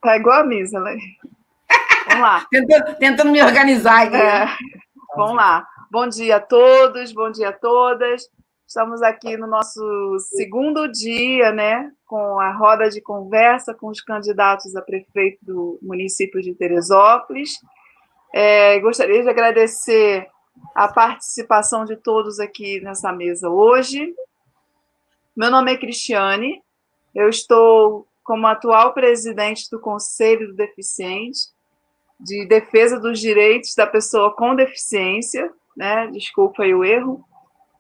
Tá igual a missa, né? Vamos lá. Tentando me organizar aqui. Vamos lá. Bom dia a todos, bom dia a todas. Estamos aqui no nosso segundo dia, né, com a roda de conversa com os candidatos a prefeito do município de Teresópolis. Gostaria de agradecer a participação de todos aqui nessa mesa hoje. Meu nome é Cristiane, eu estou como atual presidente do Conselho do Deficiente, de Defesa dos Direitos da Pessoa com Deficiência, né? Desculpa aí o erro.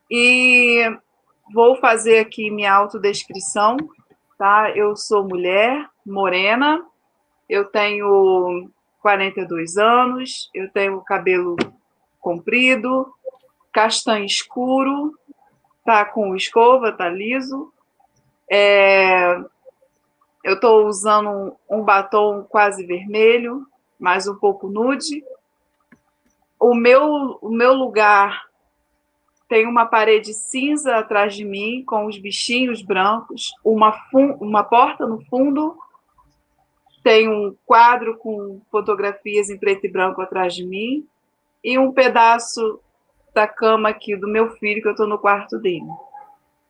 E vou fazer aqui minha autodescrição, tá? Eu sou mulher, morena, eu tenho 42 anos, eu tenho cabelo comprido, castanho escuro, tá com escova, tá liso. Eu estou usando um batom quase vermelho, mais um pouco nude. O meu lugar tem uma parede cinza atrás de mim, com os bichinhos brancos, uma porta no fundo, tem um quadro com fotografias em preto e branco atrás de mim, e um pedaço da cama aqui do meu filho, que eu estou no quarto dele.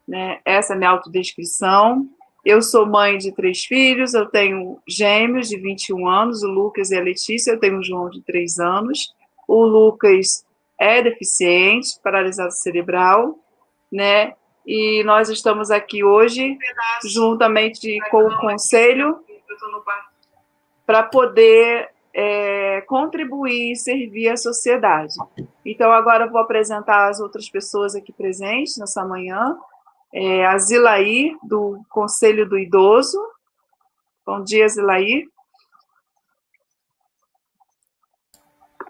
Né? Essa é a minha autodescrição. Eu sou mãe de 3 filhos, eu tenho gêmeos de 21 anos, o Lucas e a Letícia, eu tenho o João de 3 anos. O Lucas é deficiente, paralisado cerebral, né? E nós estamos aqui hoje, juntamente com o Conselho, para poder contribuir e servir a sociedade. Então, agora eu vou apresentar as outras pessoas aqui presentes nessa manhã. A Zilaí, do Conselho do Idoso. Bom dia, Zilaí.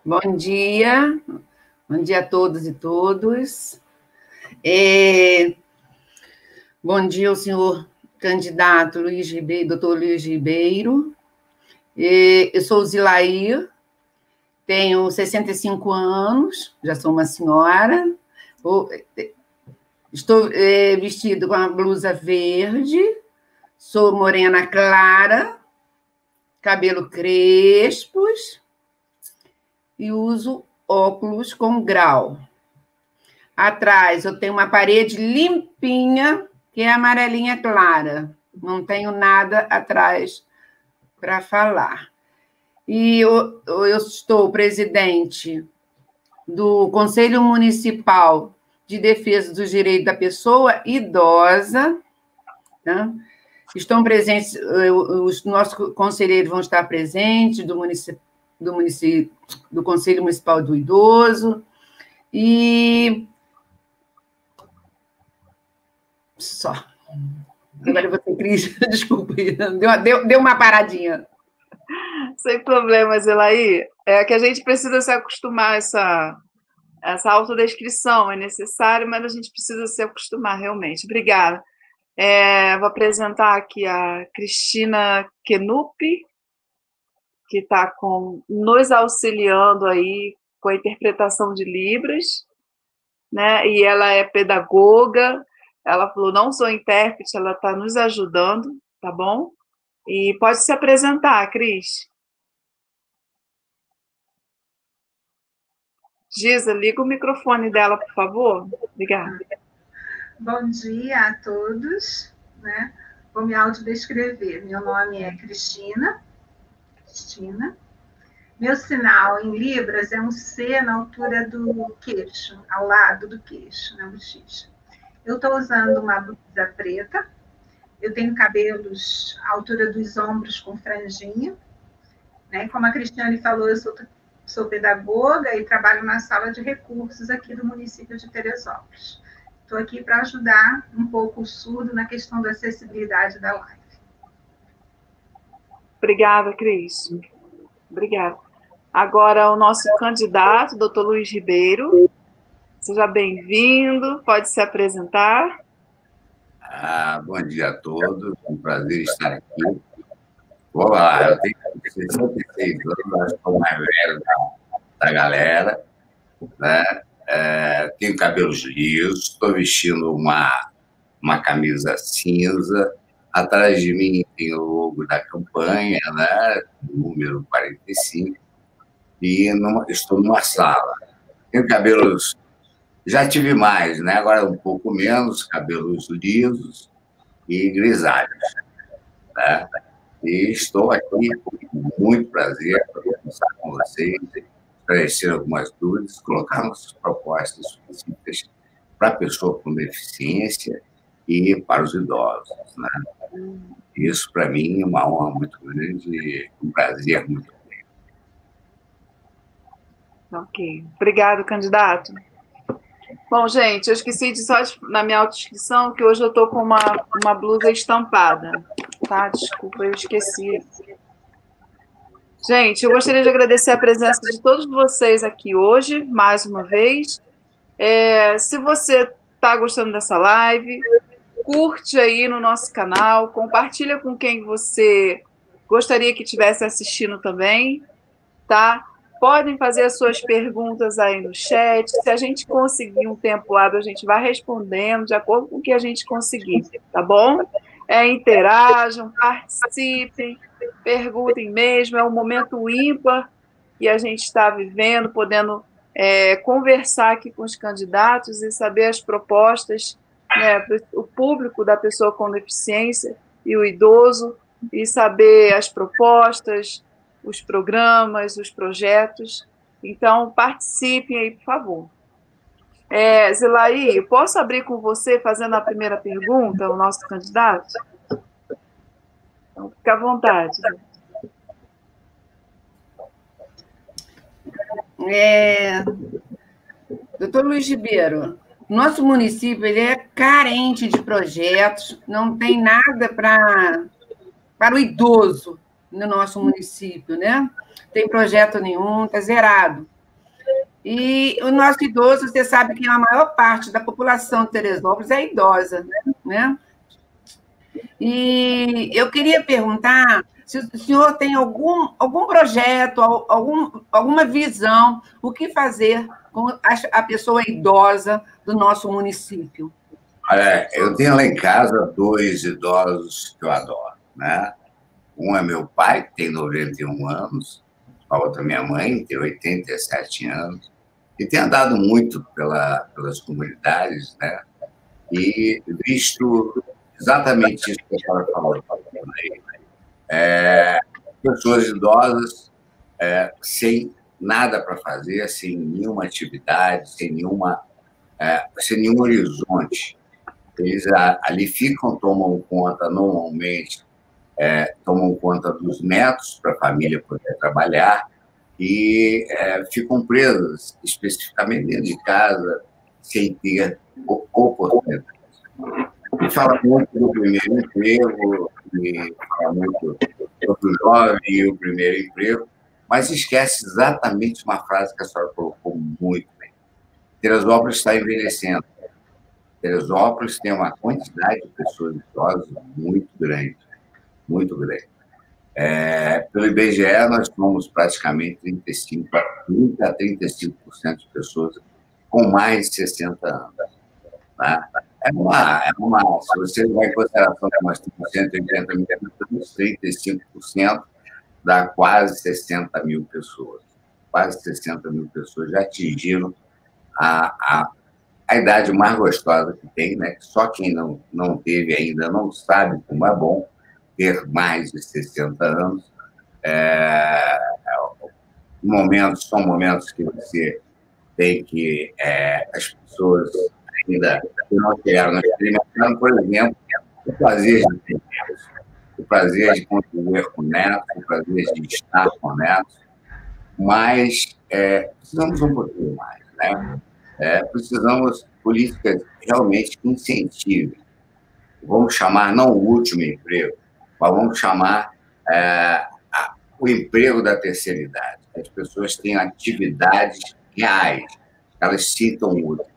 Bom dia a todos e todas. Bom dia ao senhor candidato doutor Luiz Ribeiro. Eu sou Zilaí, tenho 65 anos, já sou uma senhora. Estou vestida com uma blusa verde, sou morena clara, cabelo crespos e uso óculos com grau. Atrás eu tenho uma parede limpinha, que é amarelinha clara. Não tenho nada atrás para falar. E eu estou presidente do Conselho Municipal de Defesa dos Direitos da Pessoa Idosa. Tá? Estão presentes, os nossos conselheiros vão estar presentes do Conselho Municipal do Idoso. E só. Agora você, Cris, desculpa, deu uma paradinha. Sem problema, Zilaí. É que a gente precisa se acostumar a essa autodescrição, é necessário, mas a gente precisa se acostumar, realmente. Obrigada. Vou apresentar aqui a Cristina Kenupi, que está nos auxiliando aí com a interpretação de Libras, né? E ela é pedagoga. Ela falou, não sou intérprete, ela está nos ajudando, tá bom? E pode se apresentar, Cris. Giza, liga o microfone dela, por favor. Obrigada. Bom dia a todos, né? Vou me autodescrever. Meu nome é Cristina. Meu sinal em Libras é um C na altura do queixo, ao lado do queixo, na bochecha. Eu estou usando uma blusa preta. Eu tenho cabelos à altura dos ombros com franjinha. Né? Como a Cristiane falou, eu sou pedagoga e trabalho na sala de recursos aqui do município de Teresópolis. Estou aqui para ajudar um pouco o surdo na questão da acessibilidade da live. Obrigada, Cris. Obrigada. Agora, o nosso candidato, doutor Luiz Ribeiro. Seja bem-vindo, pode se apresentar. Bom dia a todos, é um prazer estar aqui. Vou lá, eu tenho 66 anos, acho que sou o mais velho da galera, né? Tenho cabelos lisos, estou vestindo uma camisa cinza, Atrás de mim tem o logo da campanha, né? Número 45, e estou numa sala. Tenho cabelos, já tive mais, né? Agora um pouco menos, cabelos lisos e grisalhos, né? E estou aqui com muito prazer para conversar com vocês, esclarecer algumas dúvidas, colocar nossas propostas específicas para a pessoa com deficiência e para os idosos, né? Isso, para mim, é uma honra muito grande e um prazer muito grande. Ok. Obrigado, candidato. Bom, gente, eu esqueci na minha autodescrição que hoje eu estou com uma blusa estampada, tá? Desculpa, eu esqueci. Gente, eu gostaria de agradecer a presença de todos vocês aqui hoje, mais uma vez. Se você está gostando dessa live, curte aí no nosso canal, compartilha com quem você gostaria que estivesse assistindo também, tá? Podem fazer as suas perguntas aí no chat. Se a gente conseguir um tempo hábil, a gente vai respondendo de acordo com o que a gente conseguir, tá bom? Interajam, participem, perguntem mesmo. É um momento ímpar que a gente está vivendo, podendo conversar aqui com os candidatos e saber as propostas, né, o público da pessoa com deficiência e o idoso, e saber as propostas, os programas, os projetos. Então, participem aí, por favor. Zilaí, posso abrir com você fazendo a primeira pergunta ao nosso candidato? Então, fica à vontade. Doutor Luiz Ribeiro, nosso município ele é carente de projetos, não tem nada para o idoso no nosso município, né? Tem projeto nenhum, está zerado. E o nosso idoso, você sabe que a maior parte da população de Teresópolis é idosa, né? E eu queria perguntar se o senhor tem algum projeto, alguma visão, o que fazer com a pessoa idosa do nosso município. Olha, eu tenho lá em casa 2 idosos que eu adoro, né? Um é meu pai, que tem 91 anos, a outra minha mãe, que tem 87 anos, e tem andado muito pelas comunidades, né? E visto exatamente isso que a senhora falou aí. Pessoas idosas sem nada para fazer, sem nenhuma atividade, sem nenhum horizonte. Eles ali ficam, tomam conta normalmente, tomam conta dos netos para a família poder trabalhar e ficam presos especificamente dentro de casa sem ter oportunidade. E fala muito do primeiro emprego, e fala muito do jovem e o primeiro emprego, mas esquece exatamente uma frase que a senhora colocou muito bem. Teresópolis está envelhecendo. Teresópolis tem uma quantidade de pessoas idosas muito grande, muito grande. Pelo IBGE, nós somos praticamente 30 a 35% de pessoas com mais de 60 anos. Né? Se você levar em consideração que nós temos 180 mil pessoas, 35% dá quase 60 mil pessoas. Quase 60 mil pessoas já atingiram a idade mais gostosa que tem, né? Só quem não teve ainda não sabe como é bom ter mais de 60 anos. São momentos que você tem que as pessoas ainda não chegaram na experimentando, por exemplo, o prazer de ter netos, o prazer de conviver com netos, o prazer de estar com netos, mas precisamos um pouquinho mais, né? Precisamos de políticas realmente que incentivem. Vamos chamar não o último emprego, mas vamos chamar o emprego da terceira idade. As pessoas têm atividades reais, elas se sintam úteis.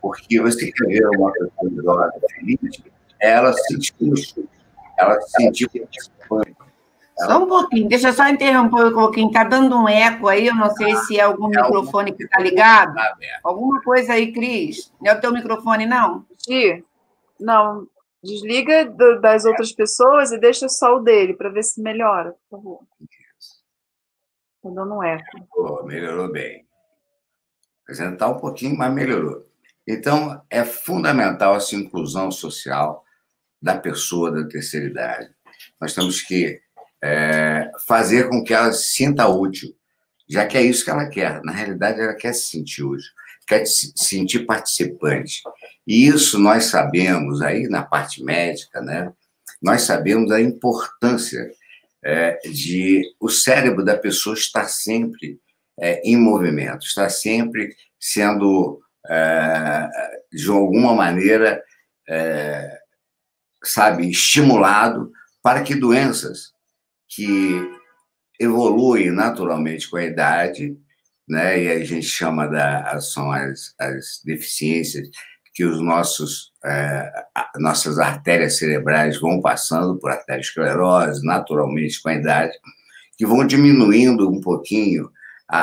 Porque você quer ver uma pessoa idosa feliz, ela se discute, ela se sentiu participante. Só um pouquinho, deixa eu só interromper um pouquinho, está dando um eco aí, eu não sei se é algum microfone que está ligado. Alguma coisa aí, Cris? Não é o teu microfone, não? Não, Desliga das outras pessoas e deixa só o dele, para ver se melhora, por favor. Está dando um eco. Melhorou bem. Apresentar um pouquinho, mas melhorou. Então, é fundamental essa inclusão social da pessoa da terceira idade. Nós temos que fazer com que ela se sinta útil, já que é isso que ela quer. Na realidade, ela quer se sentir útil, quer se sentir participante. E isso nós sabemos, aí na parte médica, né? Nós sabemos a importância de o cérebro da pessoa estar sempre em movimento, estar sempre sendo, de alguma maneira, estimulado para que doenças que evoluem naturalmente com a idade, né, e a gente chama são as deficiências que nossas artérias cerebrais vão passando por arteriosclerose, naturalmente com a idade, que vão diminuindo um pouquinho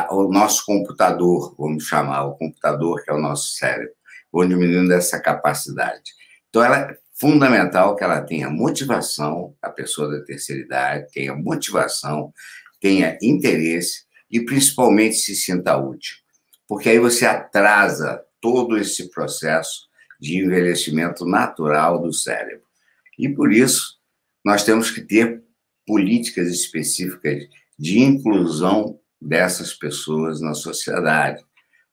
o nosso computador, vamos chamar, o computador que é o nosso cérebro, vão diminuindo essa capacidade. Então, ela é fundamental que ela tenha motivação, a pessoa da terceira idade, tenha motivação, tenha interesse e, principalmente, se sinta útil. Porque aí você atrasa todo esse processo de envelhecimento natural do cérebro. E, por isso, nós temos que ter políticas específicas de inclusão dessas pessoas na sociedade.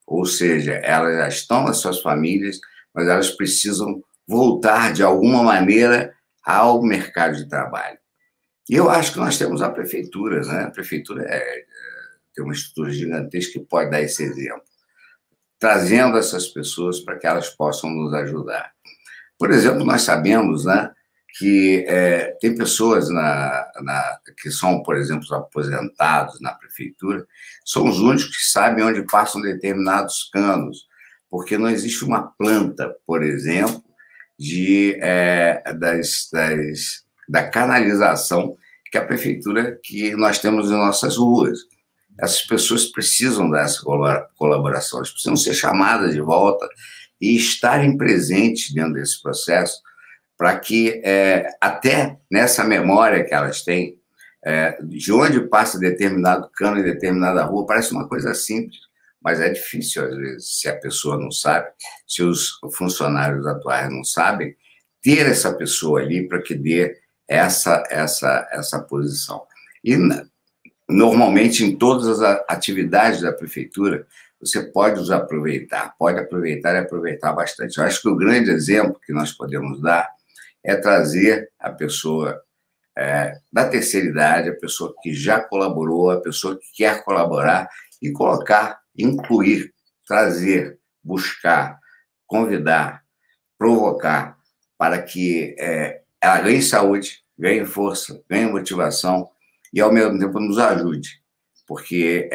Ou seja, elas já estão nas suas famílias, mas elas precisam voltar, de alguma maneira, ao mercado de trabalho. E eu acho que nós temos a prefeitura, né? A prefeitura tem uma estrutura gigantesca que pode dar esse exemplo, trazendo essas pessoas para que elas possam nos ajudar. Por exemplo, nós sabemos, né, que tem pessoas que são, por exemplo, aposentados na prefeitura, são os únicos que sabem onde passam determinados canos, porque não existe uma planta, por exemplo, da canalização que nós temos em nossas ruas. Essas pessoas precisam dessa colaboração, elas precisam ser chamadas de volta e estarem presentes dentro desse processo, para que, até nessa memória que elas têm, de onde passa determinado cano em determinada rua, parece uma coisa simples, mas é difícil, às vezes, se a pessoa não sabe, se os funcionários atuais não sabem, ter essa pessoa ali para que dê essa posição. E, normalmente, em todas as atividades da prefeitura, você pode os aproveitar, e aproveitar bastante. Eu acho que o grande exemplo que nós podemos dar é trazer a pessoa da terceira idade, a pessoa que já colaborou, a pessoa que quer colaborar, e colocar, incluir, trazer, buscar, convidar, provocar, para que ela ganhe saúde, ganhe força, ganhe motivação e, ao mesmo tempo, nos ajude, porque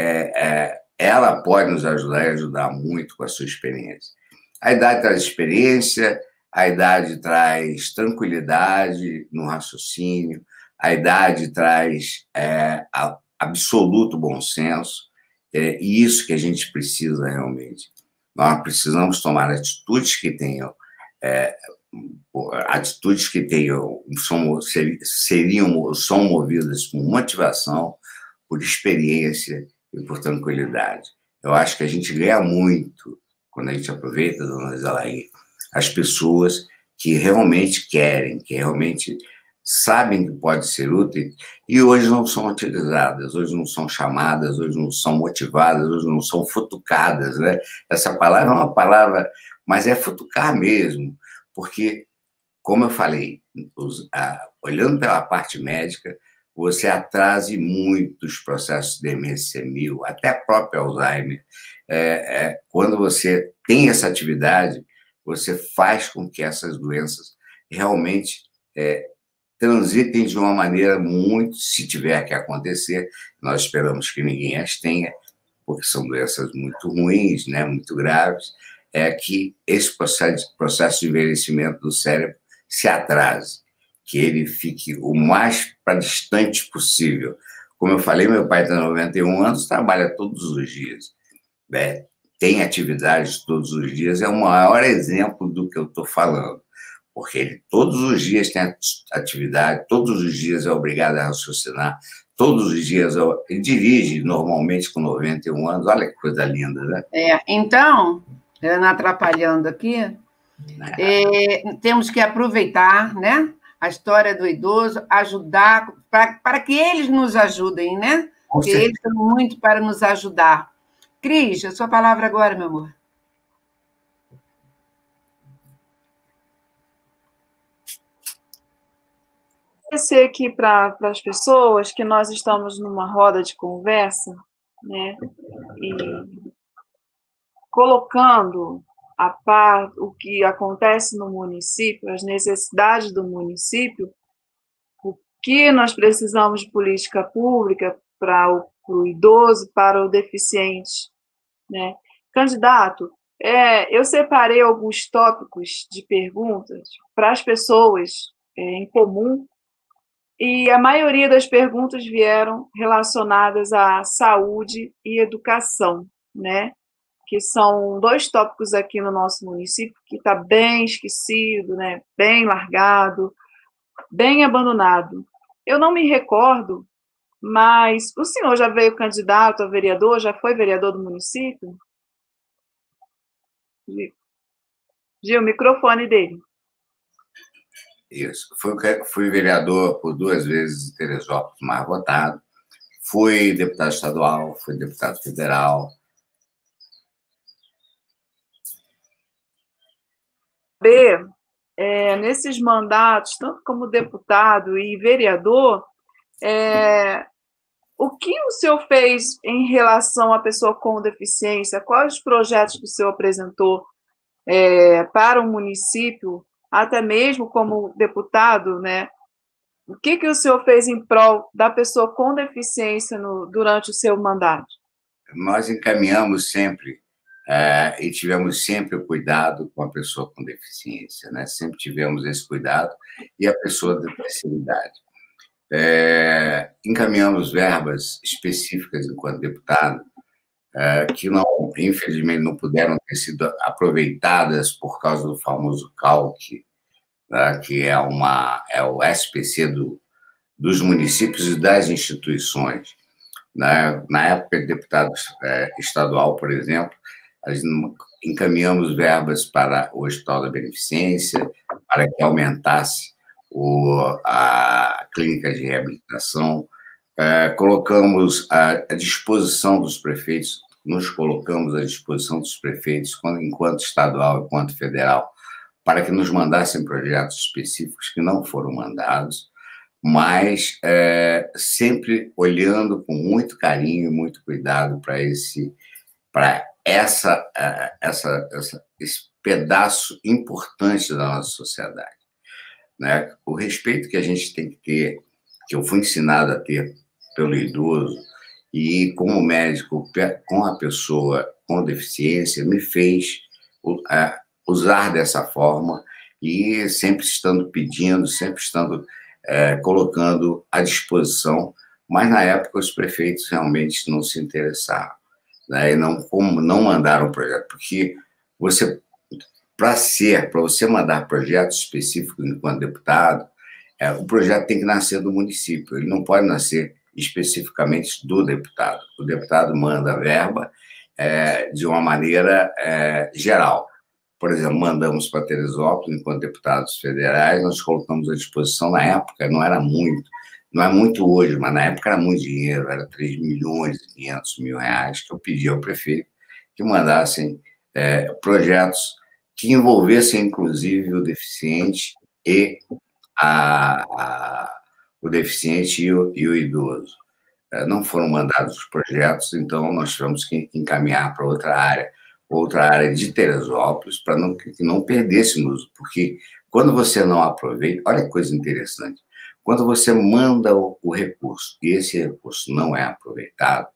ela pode nos ajudar e ajudar muito com a sua experiência. A idade traz experiência, a idade traz tranquilidade no raciocínio, a idade traz absoluto bom senso, e isso que a gente precisa realmente. Nós precisamos tomar atitudes que tenham são movidas por motivação, por experiência e por tranquilidade. Eu acho que a gente ganha muito quando a gente aproveita, dona Zelair, as pessoas que realmente querem, que realmente sabem que pode ser útil e hoje não são utilizadas, hoje não são chamadas, hoje não são motivadas, hoje não são futucadas, né? Essa palavra é uma palavra, mas é futucar mesmo, porque, como eu falei, olhando pela parte médica, você atrasa muito os processos de demência senil, até próprio Alzheimer. Quando você tem essa atividade, você faz com que essas doenças realmente transitem de uma maneira muito, se tiver que acontecer, nós esperamos que ninguém as tenha, porque são doenças muito ruins, né, muito graves, que esse processo de envelhecimento do cérebro se atrase, que ele fique o mais para distante possível. Como eu falei, meu pai tem 91 anos, trabalha todos os dias, tem atividades todos os dias, é o maior exemplo do que eu estou falando, porque ele todos os dias tem atividade, todos os dias é obrigado a raciocinar, todos os dias ele dirige normalmente com 91 anos, olha que coisa linda, né? Então, não atrapalhando aqui, temos que aproveitar, né, a história do idoso, ajudar, para que eles nos ajudem, né? Porque eles têm muito para nos ajudar. Cris, a sua palavra agora, meu amor. Agradecer aqui para as pessoas que nós estamos numa roda de conversa, né? E colocando a par o que acontece no município, as necessidades do município, o que nós precisamos de política pública para o idoso, para o deficiente, né? Candidato, eu separei alguns tópicos de perguntas para as pessoas em comum, e a maioria das perguntas vieram relacionadas à saúde e educação, né? Que são 2 tópicos aqui no nosso município que está bem esquecido, né? Bem largado, bem abandonado. Eu não me recordo, mas o senhor já veio candidato a vereador, já foi vereador do município? Gil, o microfone dele. Isso. Fui vereador por 2 vezes em Teresópolis, mais votado. Fui deputado estadual, fui deputado federal. Nesses mandatos, tanto como deputado e vereador, o que o senhor fez em relação à pessoa com deficiência? Quais os projetos que o senhor apresentou para o município, até mesmo como deputado, né? O que o senhor fez em prol da pessoa com deficiência durante o seu mandato? Nós encaminhamos sempre e tivemos sempre o cuidado com a pessoa com deficiência, né? Sempre tivemos esse cuidado, e a pessoa da terceira idade. Encaminhamos verbas específicas enquanto deputado, que infelizmente não puderam ter sido aproveitadas por causa do famoso CALC, né? Que é o SPC dos municípios e das instituições. Na época de deputado estadual, por exemplo, encaminhamos verbas para o Hospital da Beneficência, para que aumentasse a clínica de reabilitação. Colocamos à disposição dos prefeitos, nos colocamos à disposição dos prefeitos, enquanto estadual, enquanto federal, para que nos mandassem projetos específicos que não foram mandados, mas sempre olhando com muito carinho e muito cuidado para esse pedaço importante da nossa sociedade, né? O respeito que a gente tem que ter, que eu fui ensinado a ter pelo idoso, e como médico com a pessoa com deficiência, me fez usar dessa forma, e sempre estando pedindo, sempre estando colocando à disposição, mas na época os prefeitos realmente não se interessaram, né? E não mandaram o projeto, porque para você mandar projetos específicos enquanto deputado, o projeto tem que nascer do município, ele não pode nascer especificamente do deputado. O deputado manda a verba de uma maneira geral. Por exemplo, mandamos para Teresópolis, enquanto deputados federais, nós colocamos à disposição, na época, não é muito hoje, mas na época era muito dinheiro, era 3.500.000 reais, que eu pedi ao prefeito que mandassem projetos que envolvessem, inclusive, o deficiente e o deficiente e o idoso. Não foram mandados os projetos, então nós tivemos que encaminhar para outra área de Teresópolis, para que não perdêssemos, porque quando você não aproveita, olha que coisa interessante, quando você manda o recurso e esse recurso não é aproveitado,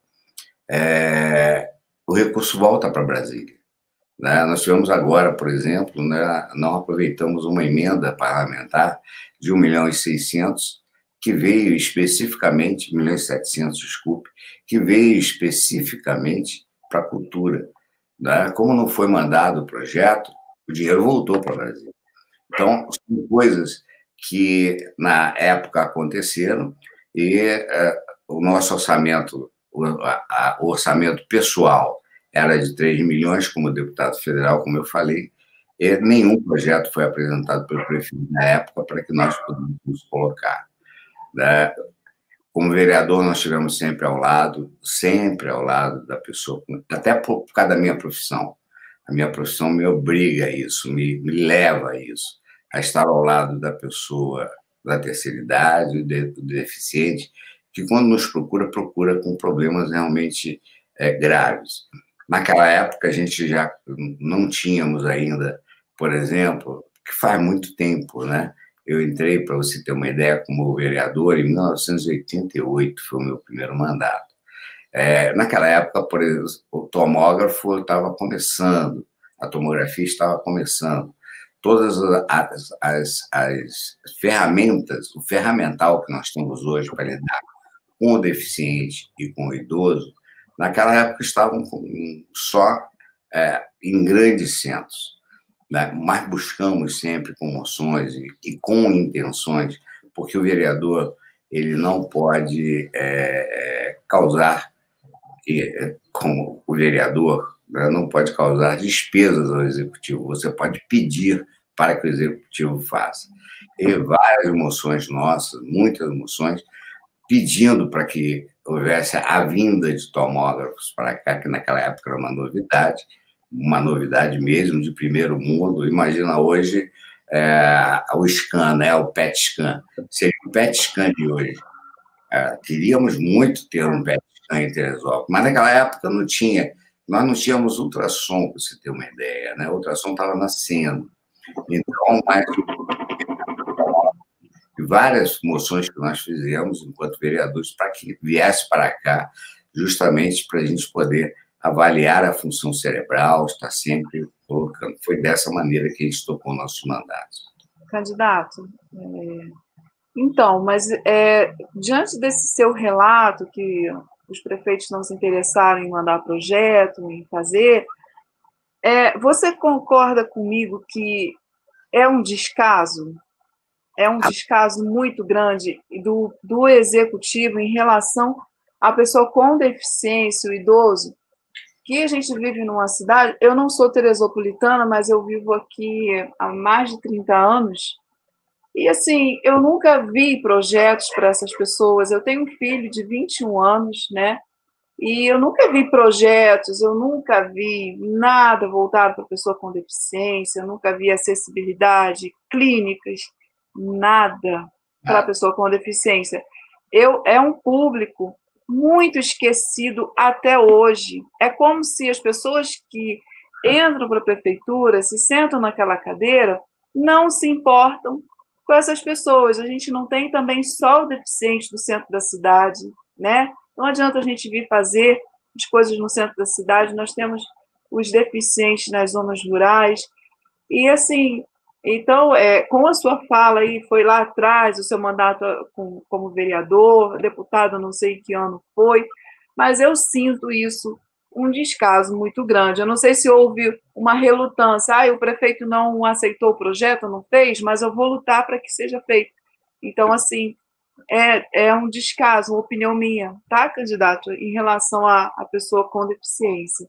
o recurso volta para Brasília, né? Nós tivemos agora, por exemplo, né, não aproveitamos uma emenda parlamentar de 1.600.000, que veio especificamente, 1.700.000, desculpe, que veio especificamente para a cultura. Né? Como não foi mandado o projeto, o dinheiro voltou para o Brasil. Então, são coisas que, na época, aconteceram e o nosso orçamento, o orçamento pessoal era de 3 milhões, como deputado federal, como eu falei, e nenhum projeto foi apresentado pelo prefeito na época para que nós pudéssemos colocar, né? Como vereador, nós estivemos sempre ao lado da pessoa, até por causa da minha profissão. A minha profissão me obriga a isso, me leva a isso, a estar ao lado da pessoa da terceira idade, do deficiente, que quando nos procura com problemas realmente graves. Naquela época, a gente já não tínhamos ainda, por exemplo, que faz muito tempo, né? Eu entrei, para você ter uma ideia, como vereador em 1988, foi o meu primeiro mandato. Naquela época, por exemplo, o tomógrafo estava começando, a tomografia estava começando. Todas as ferramentas, o ferramental que nós temos hoje para lidar com o deficiente e com o idoso, naquela época estavam só em grandes centros, né? Mas buscamos sempre com moções e com intenções, porque o vereador ele não pode causar, como o vereador, né, não pode causar despesas ao executivo, você pode pedir para que o executivo faça. E várias moções nossas, muitas moções, pedindo para que houvesse a vinda de tomógrafos para cá, que naquela época era uma novidade mesmo, de primeiro mundo. Imagina hoje o scan, né, o PET scan. Seria o PET scan de hoje. Queríamos muito ter um PET scan em Teresópolis, mas naquela época não tinha. Nós não tínhamos ultrassom, para você ter uma ideia, né? O ultrassom estava nascendo. Então, várias moções que nós fizemos enquanto vereadores para que viesse para cá, justamente para a gente poder avaliar a função cerebral, estar sempre colocando. Foi dessa maneira que a gente tocou o nosso mandato. Candidato, então, mas diante desse seu relato, que os prefeitos não se interessaram em mandar projeto, em fazer, você concorda comigo que é um descaso? É um descaso muito grande do executivo em relação à pessoa com deficiência, o idoso, que a gente vive numa cidade. Eu não sou teresopolitana, mas eu vivo aqui há mais de 30 anos, e assim, eu nunca vi projetos para essas pessoas. Eu tenho um filho de 21 anos, né? E eu nunca vi projetos, eu nunca vi nada voltado para a pessoa com deficiência, eu nunca vi acessibilidade, clínicas, nada para a pessoa com deficiência. É um público muito esquecido até hoje. É como se as pessoas que entram para a prefeitura, se sentam naquela cadeira, não se importam com essas pessoas. A gente não tem também só o deficiente do centro da cidade, né? Não adianta a gente vir fazer as coisas no centro da cidade, nós temos os deficientes nas zonas rurais. E, assim, então, com a sua fala aí, foi lá atrás, o seu mandato como vereador, deputado, não sei que ano foi, mas eu sinto isso, um descaso muito grande. Eu não sei se houve uma relutância, o prefeito não aceitou o projeto, não fez, mas eu vou lutar para que seja feito. Então, assim, é um descaso, uma opinião minha, tá, candidato, em relação à pessoa com deficiência.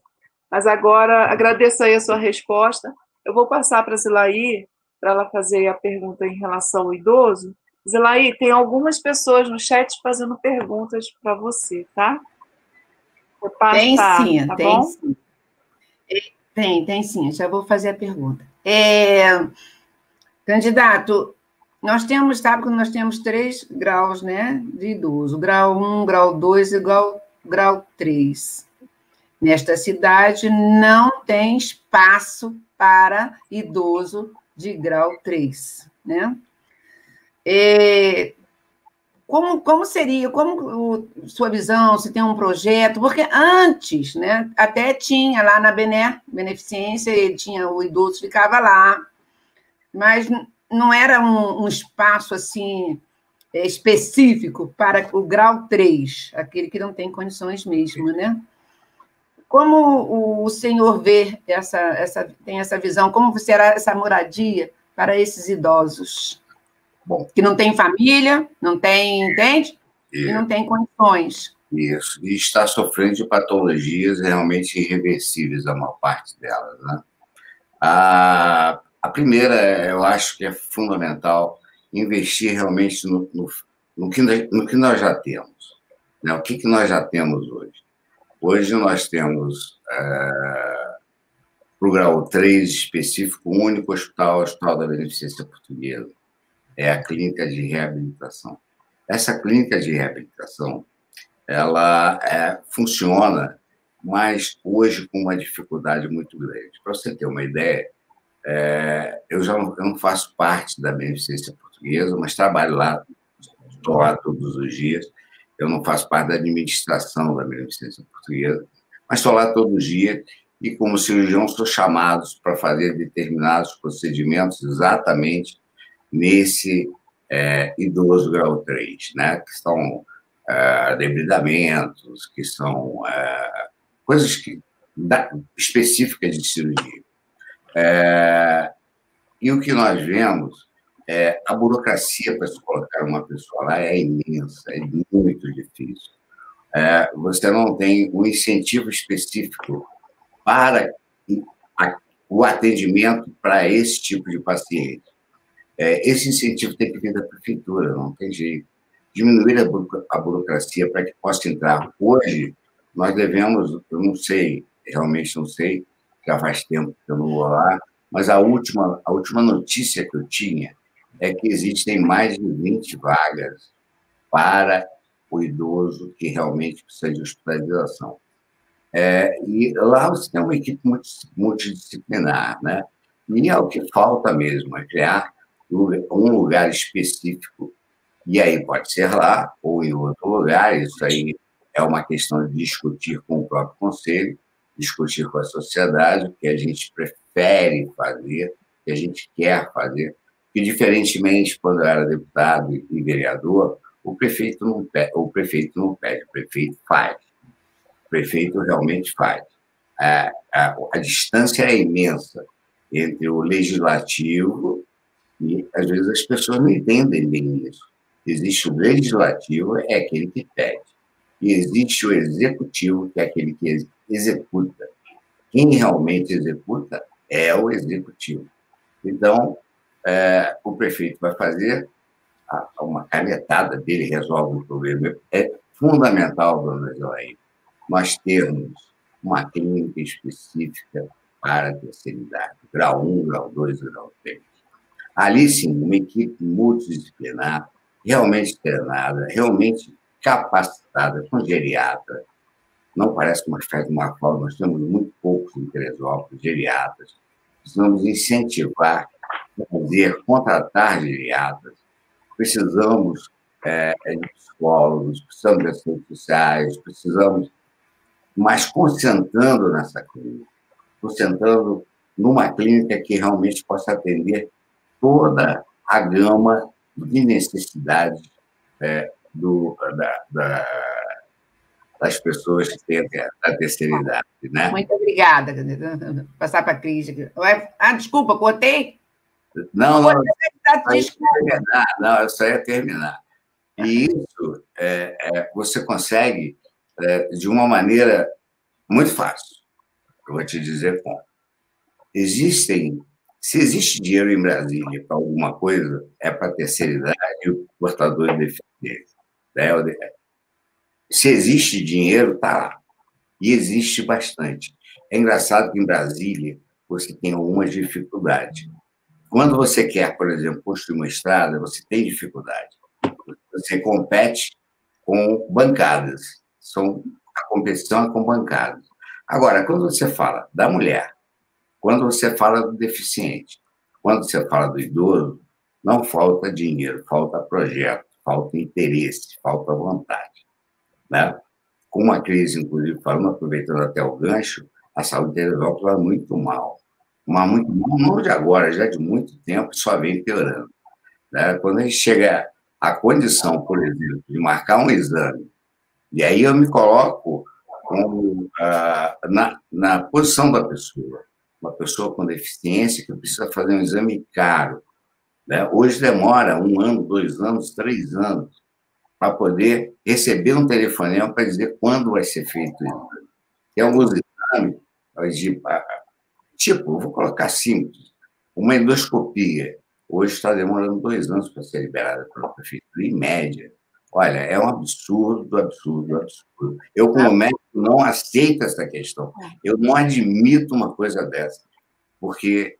Mas agora, agradeço aí a sua resposta. Eu vou passar para a Zilaí, para ela fazer a pergunta em relação ao idoso. Zilaí, tem algumas pessoas no chat fazendo perguntas para você, tá? Tem sim, tá tem bom? sim. Tem sim, já vou fazer a pergunta. Candidato, sabe que nós temos 3 graus, né, de idoso, grau 1, grau 2 e grau 3. Nesta cidade não tem espaço para idoso de grau 3, né? Como seria, sua visão, se tem um projeto, porque antes, né, até tinha lá na Beneficência, o idoso ficava lá, mas não era um espaço assim específico para o grau 3, aquele que não tem condições mesmo, né? Como o senhor vê tem essa visão, como será essa moradia para esses idosos? Bom, que não tem família, não tem, entende? E não tem condições. Isso, e está sofrendo de patologias realmente irreversíveis, a maior parte delas, né? A primeira, eu acho que é fundamental investir realmente no que nós já temos, né? O que nós já temos hoje? Hoje nós temos, para o grau 3 específico, o único hospital da Beneficência Portuguesa, é a clínica de reabilitação. Essa clínica de reabilitação, ela funciona, mas hoje com uma dificuldade muito grande. Para você ter uma ideia, eu não faço parte da Beneficência Portuguesa, mas trabalho lá, estou lá todos os dias. Eu não faço parte da administração da Beneficência Portuguesa, mas estou lá todos os dias e, como cirurgião, sou chamado para fazer determinados procedimentos exatamente nesse idoso grau 3, né? Que são debridamentos, que são coisas específicas de cirurgia. E o que nós vemos a burocracia para se colocar uma pessoa lá é imensa, é muito difícil. Você não tem um incentivo específico para o atendimento para esse tipo de paciente. Esse incentivo tem que vir da prefeitura, não tem jeito. Diminuir a burocracia para que possa entrar. Hoje, nós devemos, eu não sei, realmente não sei, já faz tempo que eu não vou lá, mas a última notícia que eu tinha é que existem mais de 20 vagas para o idoso que realmente precisa de hospitalização. E lá você tem uma equipe multidisciplinar, né? E é o que falta mesmo, é criar um lugar específico, e aí pode ser lá ou em outro lugar. Isso aí é uma questão de discutir com o próprio conselho, discutir com a sociedade, o que a gente prefere fazer, o que a gente quer fazer, que, diferentemente, quando eu era deputado e vereador, o prefeito não pede, o prefeito faz. O prefeito realmente faz. A distância é imensa entre o legislativo e, às vezes, as pessoas não entendem bem isso. Existe o legislativo, é aquele que pede. E existe o executivo, que é aquele que executa. Quem realmente executa é o executivo. Então, o prefeito vai fazer uma canetada dele, resolve o problema. É fundamental, dona Gelaine, nós termos uma clínica específica para a terceira idade, grau 1, grau 2 e grau 3. Ali, sim, uma equipe multidisciplinar, realmente treinada, realmente capacitada, com geriatra. Não parece que nós faz uma falta, nós temos muito poucos em Teresópolis, geriatras. Precisamos incentivar, contratar geriatras. Precisamos de psicólogos, precisamos de assistentes sociais, precisamos, mas concentrando nessa clínica, concentrando numa clínica que realmente possa atender toda a gama de necessidades das pessoas que têm a terceira idade, né? Muito obrigada. Vou passar para a Cris. Desculpa, cortei? Não, eu só ia terminar. E isso você consegue de uma maneira muito fácil. Eu vou te dizer como. Se existe dinheiro em Brasília para alguma coisa, é para a terceira idade e o portador de deficiência. Se existe dinheiro, está lá. E existe bastante. É engraçado que em Brasília você tem algumas dificuldades. Quando você quer, por exemplo, construir uma estrada, você tem dificuldade. Você compete com bancadas. A competição é com bancadas. Agora, quando você fala da mulher, quando você fala do deficiente, quando você fala do idoso, não falta dinheiro, falta projeto, falta interesse, falta vontade, né? Com a crise, inclusive, falando, aproveitando até o gancho, a saúde de Teresópolis vai muito mal. Mas muito mal, não de agora, já de muito tempo, só vem piorando, né? Quando a gente chega à condição, por exemplo, de marcar um exame, e aí eu me coloco na posição da pessoa. uma pessoa com deficiência que precisa fazer um exame caro, né? Hoje demora 1 ano, 2 anos, 3 anos para poder receber um telefonema para dizer quando vai ser feito isso. Tem alguns exames, tipo, vou colocar simples, uma endoscopia. Hoje está demorando 2 anos para ser liberada pela prefeitura, em média. Olha, é um absurdo, absurdo, absurdo. Eu, como médico, não aceito essa questão. Eu não admito uma coisa dessa. Porque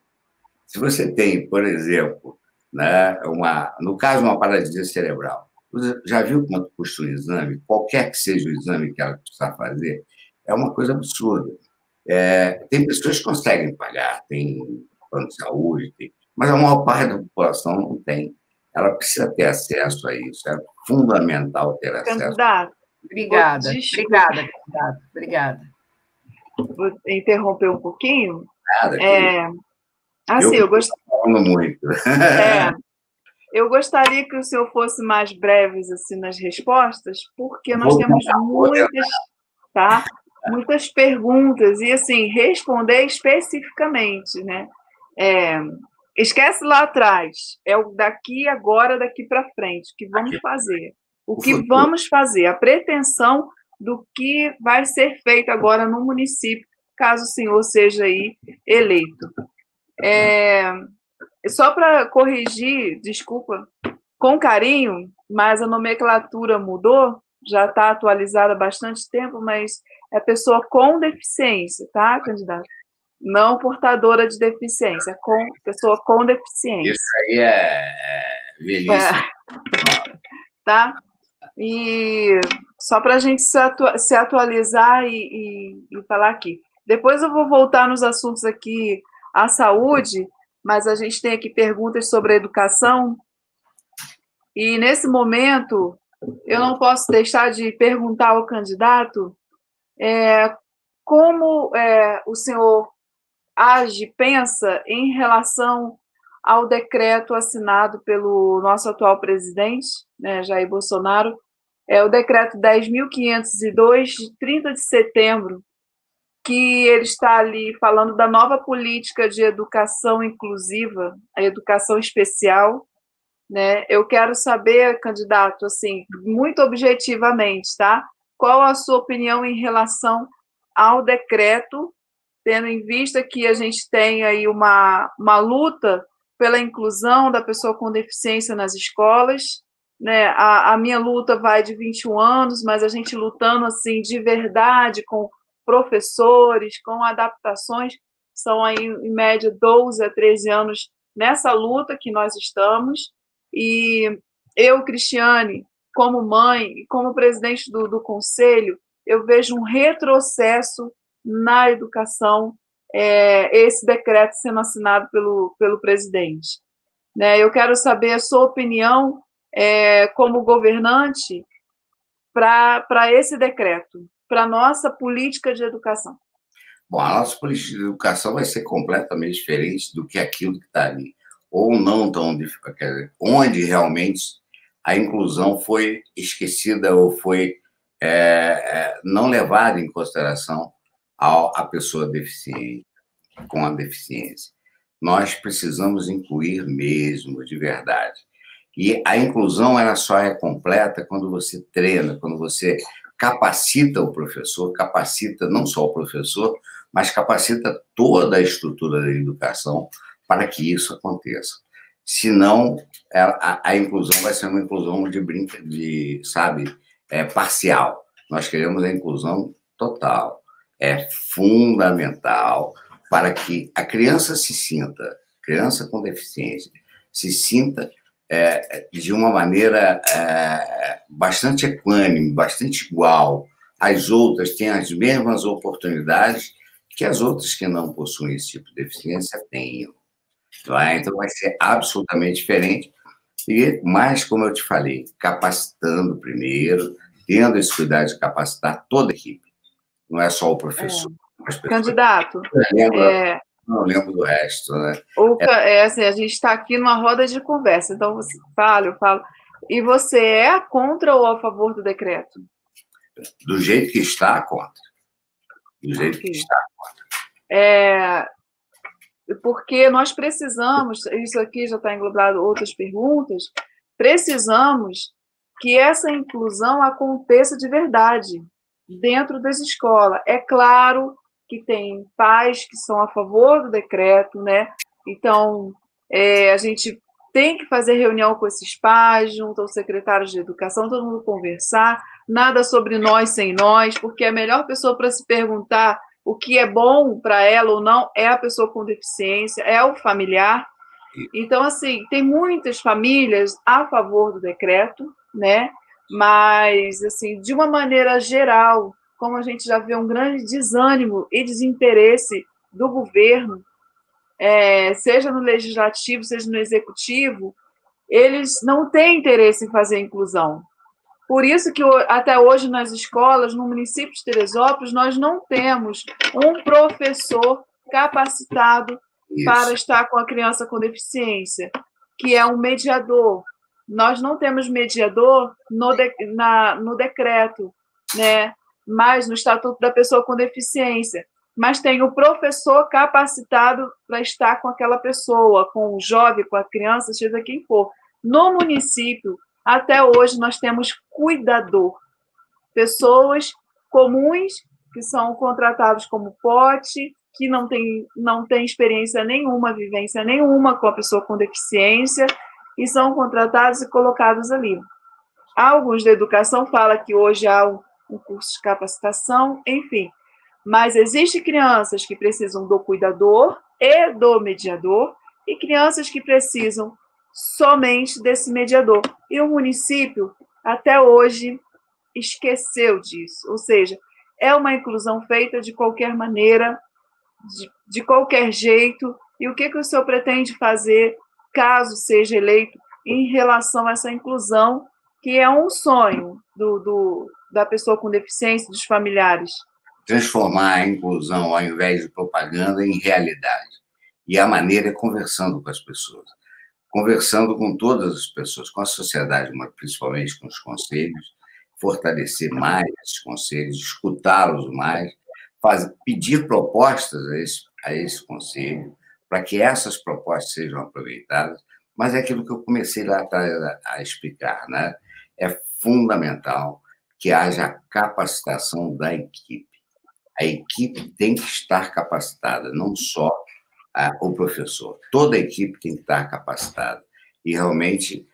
se você tem, por exemplo, né, no caso, uma paralisia cerebral, você já viu quanto custa um exame? Qualquer que seja o exame que ela precisar fazer, é uma coisa absurda. Tem pessoas que conseguem pagar, tem plano de saúde, mas a maior parte da população não tem. Ela precisa ter acesso a isso, é fundamental ter acesso. Candidato. Obrigada, candidato. Obrigada. Vou interromper um pouquinho. Nada, assim, eu gostaria... falando muito. Eu gostaria que o senhor fosse mais breves assim, nas respostas, porque nós temos muitas perguntas, e assim, responder especificamente, né? Esquece lá atrás, é o daqui, agora, daqui para frente, o que vamos fazer. O que vamos fazer, a pretensão do que vai ser feito agora no município, caso o senhor seja aí eleito. Só para corrigir, desculpa, com carinho, mas a nomenclatura mudou, já está atualizada há bastante tempo, mas é pessoa com deficiência, tá, candidato? Não portadora de deficiência, pessoa com deficiência. Isso aí é velhice. Tá? E só para a gente se atualizar e falar aqui. Depois eu vou voltar nos assuntos aqui, a saúde, mas a gente tem aqui perguntas sobre a educação. E, nesse momento, eu não posso deixar de perguntar ao candidato como o senhor age, pensa em relação ao decreto assinado pelo nosso atual presidente, né, Jair Bolsonaro, o decreto 10.502, de 30 de setembro, que ele está ali falando da nova política de educação inclusiva, a educação especial, né? Eu quero saber, candidato, assim, muito objetivamente, tá? Qual a sua opinião em relação ao decreto, tendo em vista que a gente tem aí uma luta pela inclusão da pessoa com deficiência nas escolas, né? A minha luta vai de 21 anos, mas a gente lutando assim de verdade com professores, com adaptações, são aí em média 12 a 13 anos nessa luta que nós estamos, e eu, Cristiane, como mãe e como presidente do conselho, eu vejo um retrocesso na educação, esse decreto sendo assinado pelo presidente. Né? Eu quero saber a sua opinião como governante para esse decreto, para a nossa política de educação. Bom, a nossa política de educação vai ser completamente diferente do que aquilo que está ali, ou não tão diferente, onde realmente a inclusão foi esquecida ou foi não levada em consideração a pessoa deficiente, com a deficiência. Nós precisamos incluir mesmo, de verdade. E a inclusão ela só é completa quando você treina, quando você capacita o professor, capacita não só o professor, mas capacita toda a estrutura da educação para que isso aconteça. Senão, a inclusão vai ser uma inclusão parcial. Nós queremos a inclusão total. É fundamental para que a criança criança com deficiência, se sinta de uma maneira bastante equânime, bastante igual. As outras têm as mesmas oportunidades que as outras que não possuem esse tipo de deficiência tenham. Então, vai ser absolutamente diferente. Mas, como eu te falei, capacitando primeiro, tendo esse cuidado de capacitar toda a equipe. Não é só o professor. Candidato. Não lembro do resto, né? Assim, a gente está aqui numa roda de conversa, então você fala, eu falo. E você é contra ou a favor do decreto? Do jeito que está, contra. Do jeito que está, contra. porque nós precisamos, isso aqui já está englobado outras perguntas, precisamos que essa inclusão aconteça de verdade dentro das escolas. É claro que tem pais que são a favor do decreto, né? Então, a gente tem que fazer reunião com esses pais, junto aos secretários de educação, todo mundo conversar, nada sobre nós sem nós, porque a melhor pessoa para se perguntar o que é bom para ela ou não é a pessoa com deficiência, é o familiar. Então, assim, tem muitas famílias a favor do decreto, né? Mas, assim, de uma maneira geral, como a gente já vê um grande desânimo e desinteresse do governo, seja no legislativo, seja no executivo, eles não têm interesse em fazer inclusão. Por isso que até hoje nas escolas, no município de Teresópolis, nós não temos um professor capacitado para estar com a criança com deficiência, que é um mediador. Nós não temos mediador no decreto, né? Mas no Estatuto da Pessoa com Deficiência. Mas tem o professor capacitado para estar com aquela pessoa, com o jovem, com a criança, seja quem for. No município, até hoje, nós temos cuidador. Pessoas comuns que são contratados como pote, que não tem experiência nenhuma, vivência nenhuma com a pessoa com deficiência, e são contratados e colocados ali. Alguns da educação falam que hoje há um curso de capacitação, enfim. Mas existem crianças que precisam do cuidador e do mediador, e crianças que precisam somente desse mediador. E o município, até hoje, esqueceu disso. Ou seja, é uma inclusão feita de qualquer maneira, de qualquer jeito. E o que o senhor pretende fazer, caso seja eleito, em relação a essa inclusão, que é um sonho da pessoa com deficiência, dos familiares? Transformar a inclusão, ao invés de propaganda, em realidade. E a maneira é conversando com as pessoas. Conversando com todas as pessoas, com a sociedade, mas principalmente com os conselhos, fortalecer mais esses conselhos, escutá-los mais, pedir propostas a esse conselho, para que essas propostas sejam aproveitadas, mas é aquilo que eu comecei lá atrás a explicar, né? É fundamental que haja capacitação da equipe. A equipe tem que estar capacitada, não só o professor. Toda a equipe tem que estar capacitada e realmente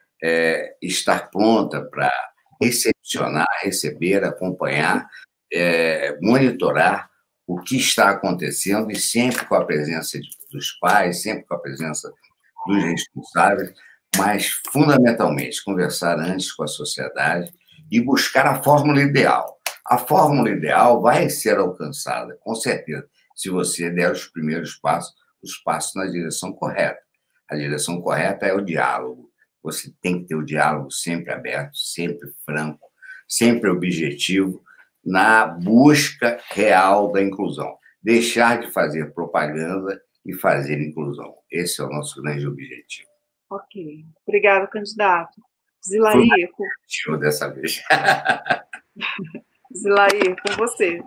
estar pronta para recepcionar, receber, acompanhar, monitorar o que está acontecendo, e sempre com a presença dos pais, sempre com a presença dos responsáveis, mas, fundamentalmente, conversar antes com a sociedade e buscar a fórmula ideal. A fórmula ideal vai ser alcançada, com certeza, se você der os primeiros passos, os passos na direção correta. A direção correta é o diálogo. Você tem que ter o diálogo sempre aberto, sempre franco, sempre objetivo, na busca real da inclusão. Deixar de fazer propaganda e fazer inclusão. Esse é o nosso grande objetivo. Ok. Obrigada, candidato. Zilair. Dessa vez. Zilair, com você.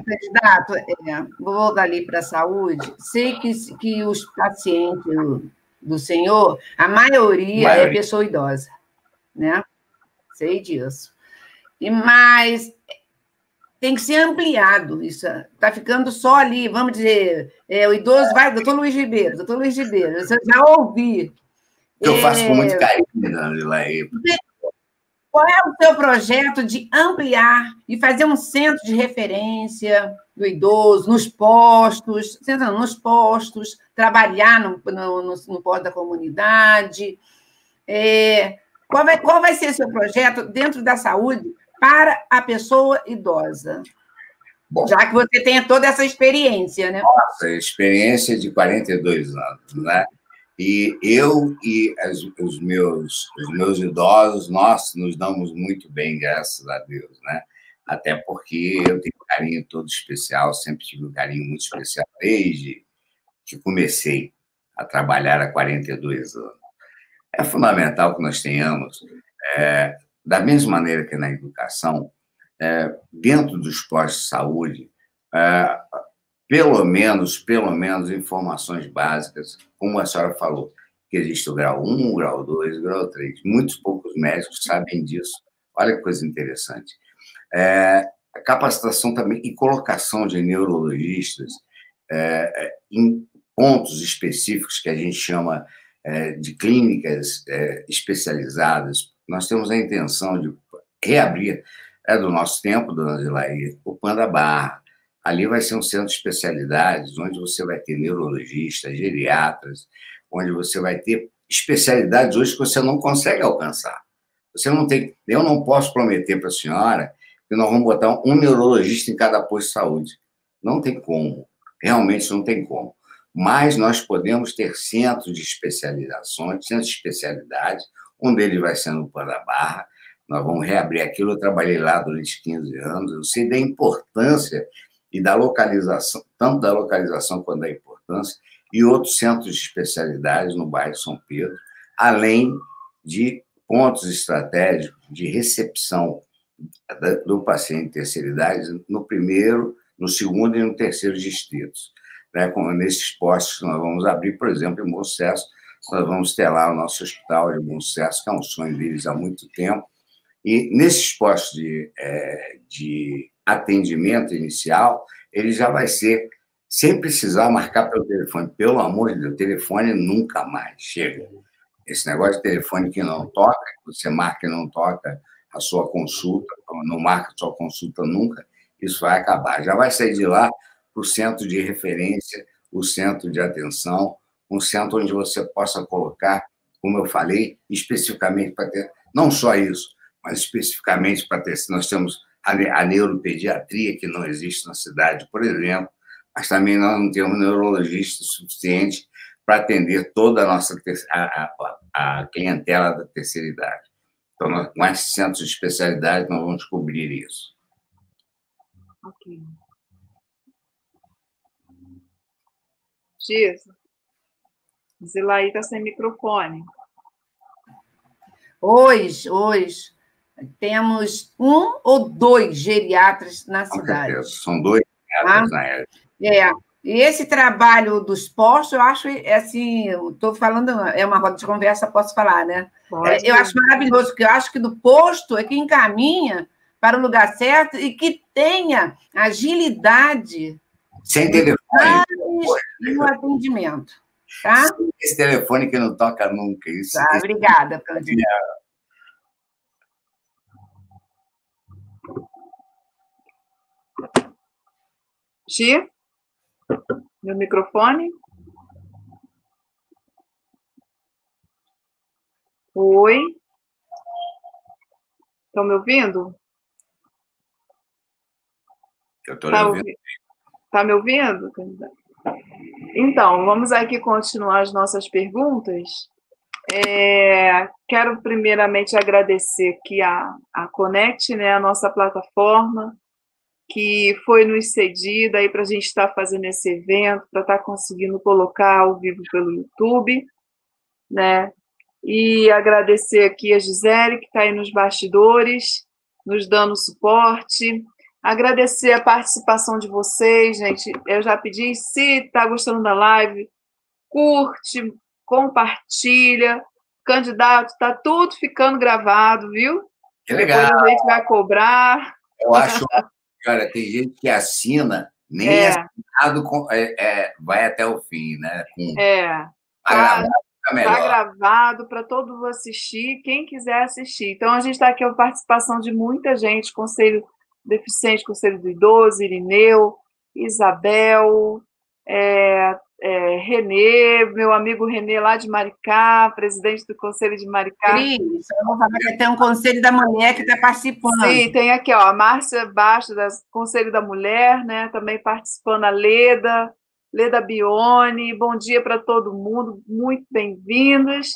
Candidato, vou voltar ali para a saúde. Sei que os pacientes do senhor, a maioria é pessoa idosa, né? Sei disso. Mas tem que ser ampliado isso. Está ficando só ali, vamos dizer, o idoso vai, doutor Luiz Ribeiro, você já ouvi. Eu faço com muito carinho, Zilair. Qual é o seu projeto de ampliar e fazer um centro de referência do idoso nos postos, trabalhar no posto da comunidade? Qual vai ser seu projeto dentro da saúde para a pessoa idosa? Bom, já que você tem toda essa experiência, né? Nossa, experiência de 42 anos, né? E eu e os meus idosos, nós nos damos muito bem, graças a Deus, né? Até porque eu tenho um carinho todo especial, sempre tive um carinho muito especial desde que comecei a trabalhar há 42 anos. É fundamental que nós tenhamos, da mesma maneira que na educação, dentro dos postos de saúde, pelo menos, informações básicas, como a senhora falou, que existe o grau 1, o grau 2, o grau 3. Muitos poucos médicos sabem disso. Olha que coisa interessante. A capacitação também e colocação de neurologistas em pontos específicos que a gente chama de clínicas especializadas. Nós temos a intenção de reabrir, do nosso tempo, dona Zilaí, o Panda Barra. Ali vai ser um centro de especialidades, onde você vai ter neurologistas, geriatras, onde você vai ter especialidades hoje que você não consegue alcançar. Você não tem, eu não posso prometer para a senhora que nós vamos botar um neurologista em cada posto de saúde. Não tem como, realmente não tem como. Mas nós podemos ter centros de especializações, centros de especialidade, um deles vai ser no Panda Barra. Nós vamos reabrir aquilo, eu trabalhei lá durante 15 anos, eu sei da importância e da localização, tanto da localização quanto da importância, e outros centros de especialidade no bairro de São Pedro, além de pontos estratégicos de recepção do paciente de terceira idade no primeiro, no segundo e no terceiro distritos. Como nesses postos que nós vamos abrir, por exemplo, em Bom Sucesso, nós vamos ter lá o nosso hospital de Bom Sucesso, que é um sonho deles há muito tempo, e nesses postos de atendimento inicial, ele já vai ser, sem precisar marcar pelo telefone. Pelo amor de Deus, o telefone nunca mais chega. Esse negócio de telefone que não toca, você marca e não toca a sua consulta, não marca a sua consulta nunca, isso vai acabar. Já vai sair de lá para o centro de referência, o centro de atenção, um centro onde você possa colocar, como eu falei, especificamente para ter, não só isso, mas especificamente para ter, nós temos a neuropediatria, que não existe na cidade, por exemplo, mas também nós não temos neurologista suficiente para atender toda a nossa a clientela da terceira idade. Então, nós, com esses centros de especialidade, nós vamos cobrir isso. Ok. Giz, Zilaí está sem microfone. Hoje temos 1 ou 2 geriatras na cidade. São 2 geriatras na área. E esse trabalho dos postos, eu acho, assim, estou falando, é uma roda de conversa, posso falar, né? Eu acho maravilhoso, porque eu acho que do posto é que encaminha para o lugar certo e que tenha agilidade. Sem telefone. No atendimento. Tá? Esse telefone que não toca nunca. Isso, tá, obrigada, Cândido. Gi, meu microfone. Oi. Estão me ouvindo? Eu estou ouvindo. Está me ouvindo? Então, vamos aqui continuar as nossas perguntas. Quero primeiramente agradecer aqui a Connect, né, a nossa plataforma, que foi nos cedida aí para a gente estar fazendo esse evento, para estar conseguindo colocar ao vivo pelo YouTube, né? E agradecer aqui a Gisele, que está aí nos bastidores, nos dando suporte. Agradecer a participação de vocês, gente. Eu já pedi, se está gostando da live, curte, compartilha. Candidato, está tudo ficando gravado, viu? Que legal. Depois a gente vai cobrar. Eu acho, olha, tem gente que assina, nem assinado vai até o fim, né? Está gravado para todo mundo assistir, quem quiser assistir. Então, a gente está aqui com a participação de muita gente, Conselho Deficiente, Conselho do Idoso, Irineu, Isabel, Renê, meu amigo Renê lá de Maricá, presidente do Conselho de Maricá. Cris, eu vou falar que tem um Conselho da Mulher que está participando. Sim, tem aqui, ó, a Márcia Bastos, do Conselho da Mulher, né, também participando, a Leda Bione, bom dia para todo mundo, muito bem-vindos,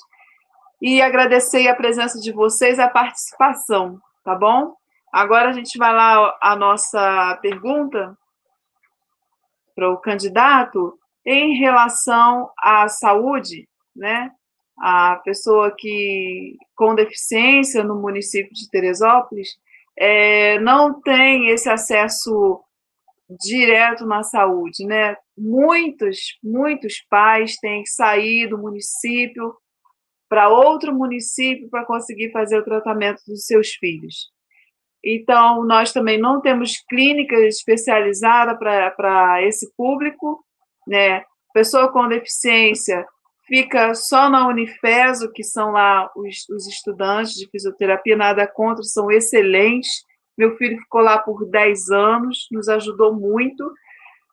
e agradecer a presença de vocês, a participação, tá bom? Agora a gente vai lá, a nossa pergunta para o candidato em relação à saúde, né? A pessoa que com deficiência no município de Teresópolis não tem esse acesso direto na saúde, né? Muitos pais têm que sair do município para outro município para conseguir fazer o tratamento dos seus filhos. Então, nós também não temos clínica especializada para esse público, né? Pessoa com deficiência fica só na Unifeso, que são lá os estudantes de fisioterapia, nada contra, são excelentes. Meu filho ficou lá por 10 anos, nos ajudou muito.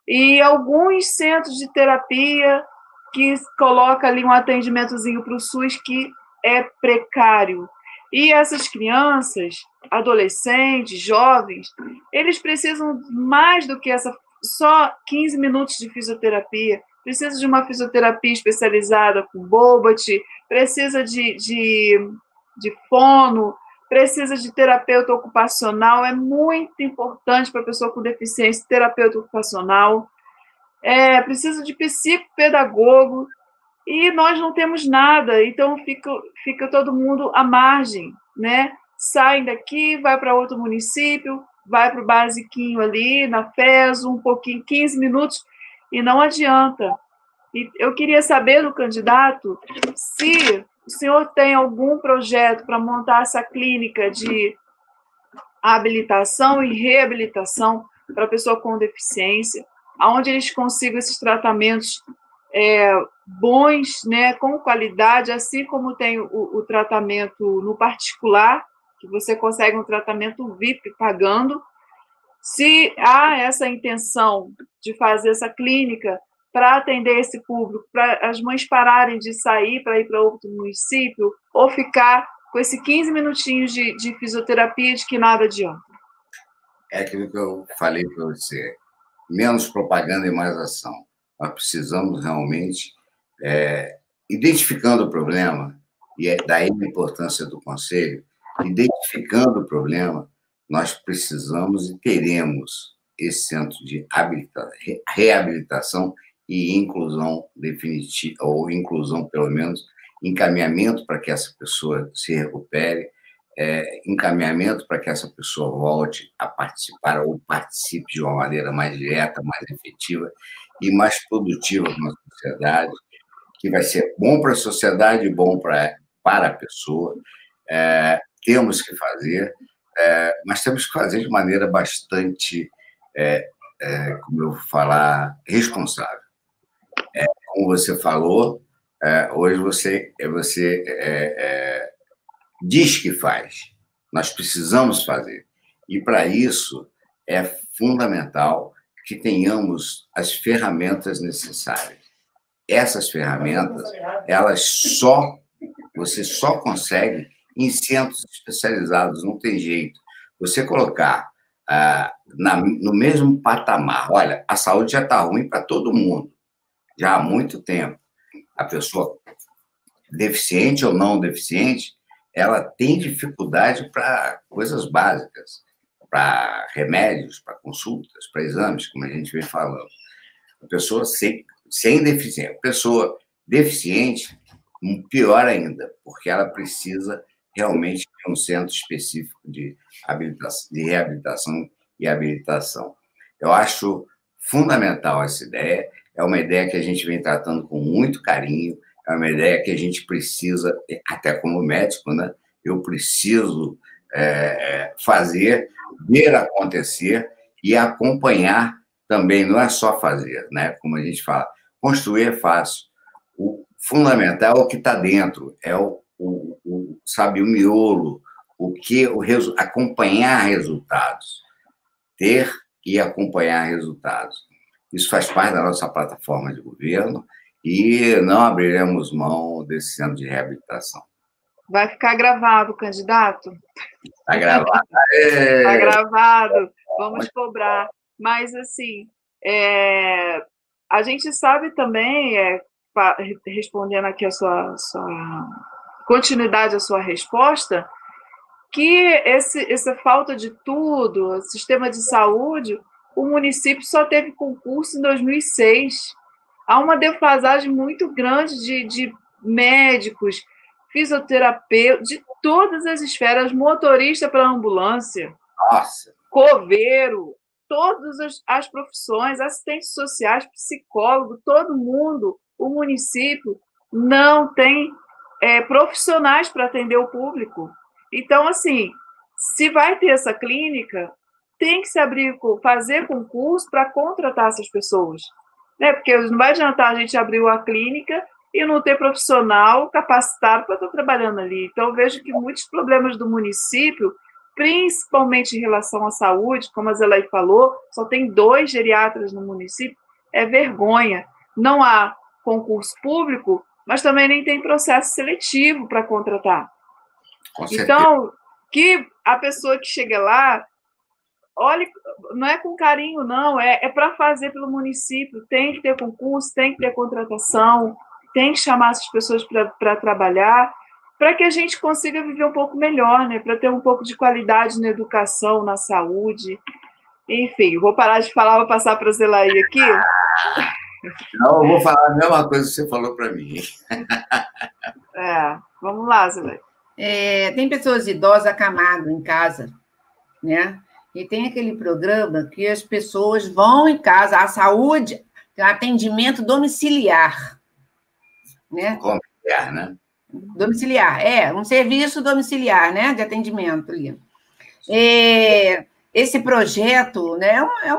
E alguns centros de terapia que coloca ali um atendimentozinho para o SUS que é precário. E essas crianças, adolescentes, jovens, eles precisam mais do que só 15 minutos de fisioterapia, precisa de uma fisioterapia especializada com Bobat, precisa de fono, precisa de terapeuta ocupacional, é muito importante para a pessoa com deficiência, terapeuta ocupacional, precisa de psicopedagogo, e nós não temos nada, então fica todo mundo à margem, né? Saem daqui, vai para outro município, vai para o basiquinho ali, na FESO, um pouquinho, 15 minutos, e não adianta. E eu queria saber do candidato se o senhor tem algum projeto para montar essa clínica de habilitação e reabilitação para pessoa com deficiência, onde eles consigam esses tratamentos bons, né, com qualidade, assim como tem o tratamento no particular, que você consegue um tratamento VIP pagando. Se há essa intenção de fazer essa clínica para atender esse público, para as mães pararem de sair para ir para outro município, ou ficar com esses 15 minutinhos de fisioterapia de que nada adianta. É aquilo que eu falei para você, menos propaganda e mais ação. Nós precisamos realmente, identificando o problema, e daí a importância do Conselho, identificando o problema, nós precisamos e teremos esse centro de reabilitação e inclusão definitiva, ou inclusão, pelo menos, encaminhamento para que essa pessoa se recupere, encaminhamento para que essa pessoa volte a participar ou participe de uma maneira mais direta, mais efetiva e mais produtiva na sociedade, que vai ser bom para a sociedade e bom para a pessoa. Temos que fazer, mas temos que fazer de maneira bastante, como eu vou falar, responsável. Como você falou, hoje você diz que faz. Nós precisamos fazer. E, para isso, é fundamental que tenhamos as ferramentas necessárias. Essas ferramentas, você só consegue em centros especializados, não tem jeito. Você colocar no mesmo patamar, olha, a saúde já está ruim para todo mundo, já há muito tempo. A pessoa deficiente ou não deficiente, ela tem dificuldade para coisas básicas, para remédios, para consultas, para exames, como a gente vem falando. A pessoa sem deficiência. A pessoa deficiente, pior ainda, porque ela precisa realmente de um centro específico de reabilitação e habilitação. Eu acho fundamental essa ideia, é uma ideia que a gente vem tratando com muito carinho, é uma ideia que a gente precisa, até como médico, né? Eu preciso fazer, ver acontecer e acompanhar também, não é só fazer, né? Como a gente fala, construir é fácil. O fundamental é o que está dentro, sabe, o miolo, acompanhar resultados, ter e acompanhar resultados. Isso faz parte da nossa plataforma de governo e não abriremos mão desse centro de reabilitação. Vai ficar gravado, candidato? Está gravado. Está gravado, vamos cobrar. Mas, assim, a gente sabe também, respondendo aqui a sua continuidade à sua resposta, que essa falta de tudo, o sistema de saúde, o município só teve concurso em 2006. Há uma defasagem muito grande de médicos, fisioterapeutas, de todas as esferas, motorista para ambulância, nossa, coveiro, todas as profissões, assistentes sociais, psicólogo, todo mundo, o município não tem profissionais para atender o público. Então, assim, se vai ter essa clínica, tem que se abrir, fazer concurso para contratar essas pessoas, né? Porque não vai adiantar a gente abrir uma clínica e não ter profissional capacitado para estar trabalhando ali. Então, eu vejo que muitos problemas do município, principalmente em relação à saúde, como a Zelaide falou, só tem 2 geriatras no município, é vergonha. Não há concurso público, mas também nem tem processo seletivo para contratar. Então, que a pessoa que chega lá, olhe, não é com carinho, não, é para fazer pelo município, tem que ter concurso, tem que ter contratação, tem que chamar essas pessoas para trabalhar, para que a gente consiga viver um pouco melhor, né? Para ter um pouco de qualidade na educação, na saúde. Enfim, vou parar de falar, vou passar para a Zelaide aqui. Não, eu vou falar a mesma coisa que você falou para mim. Vamos lá, Zelaide. Tem pessoas idosas acamadas em casa, né? E tem aquele programa que as pessoas vão em casa, a saúde, atendimento domiciliar, né? Domiciliar, né? Domiciliar, um serviço domiciliar, né? De atendimento ali. Esse projeto, né? É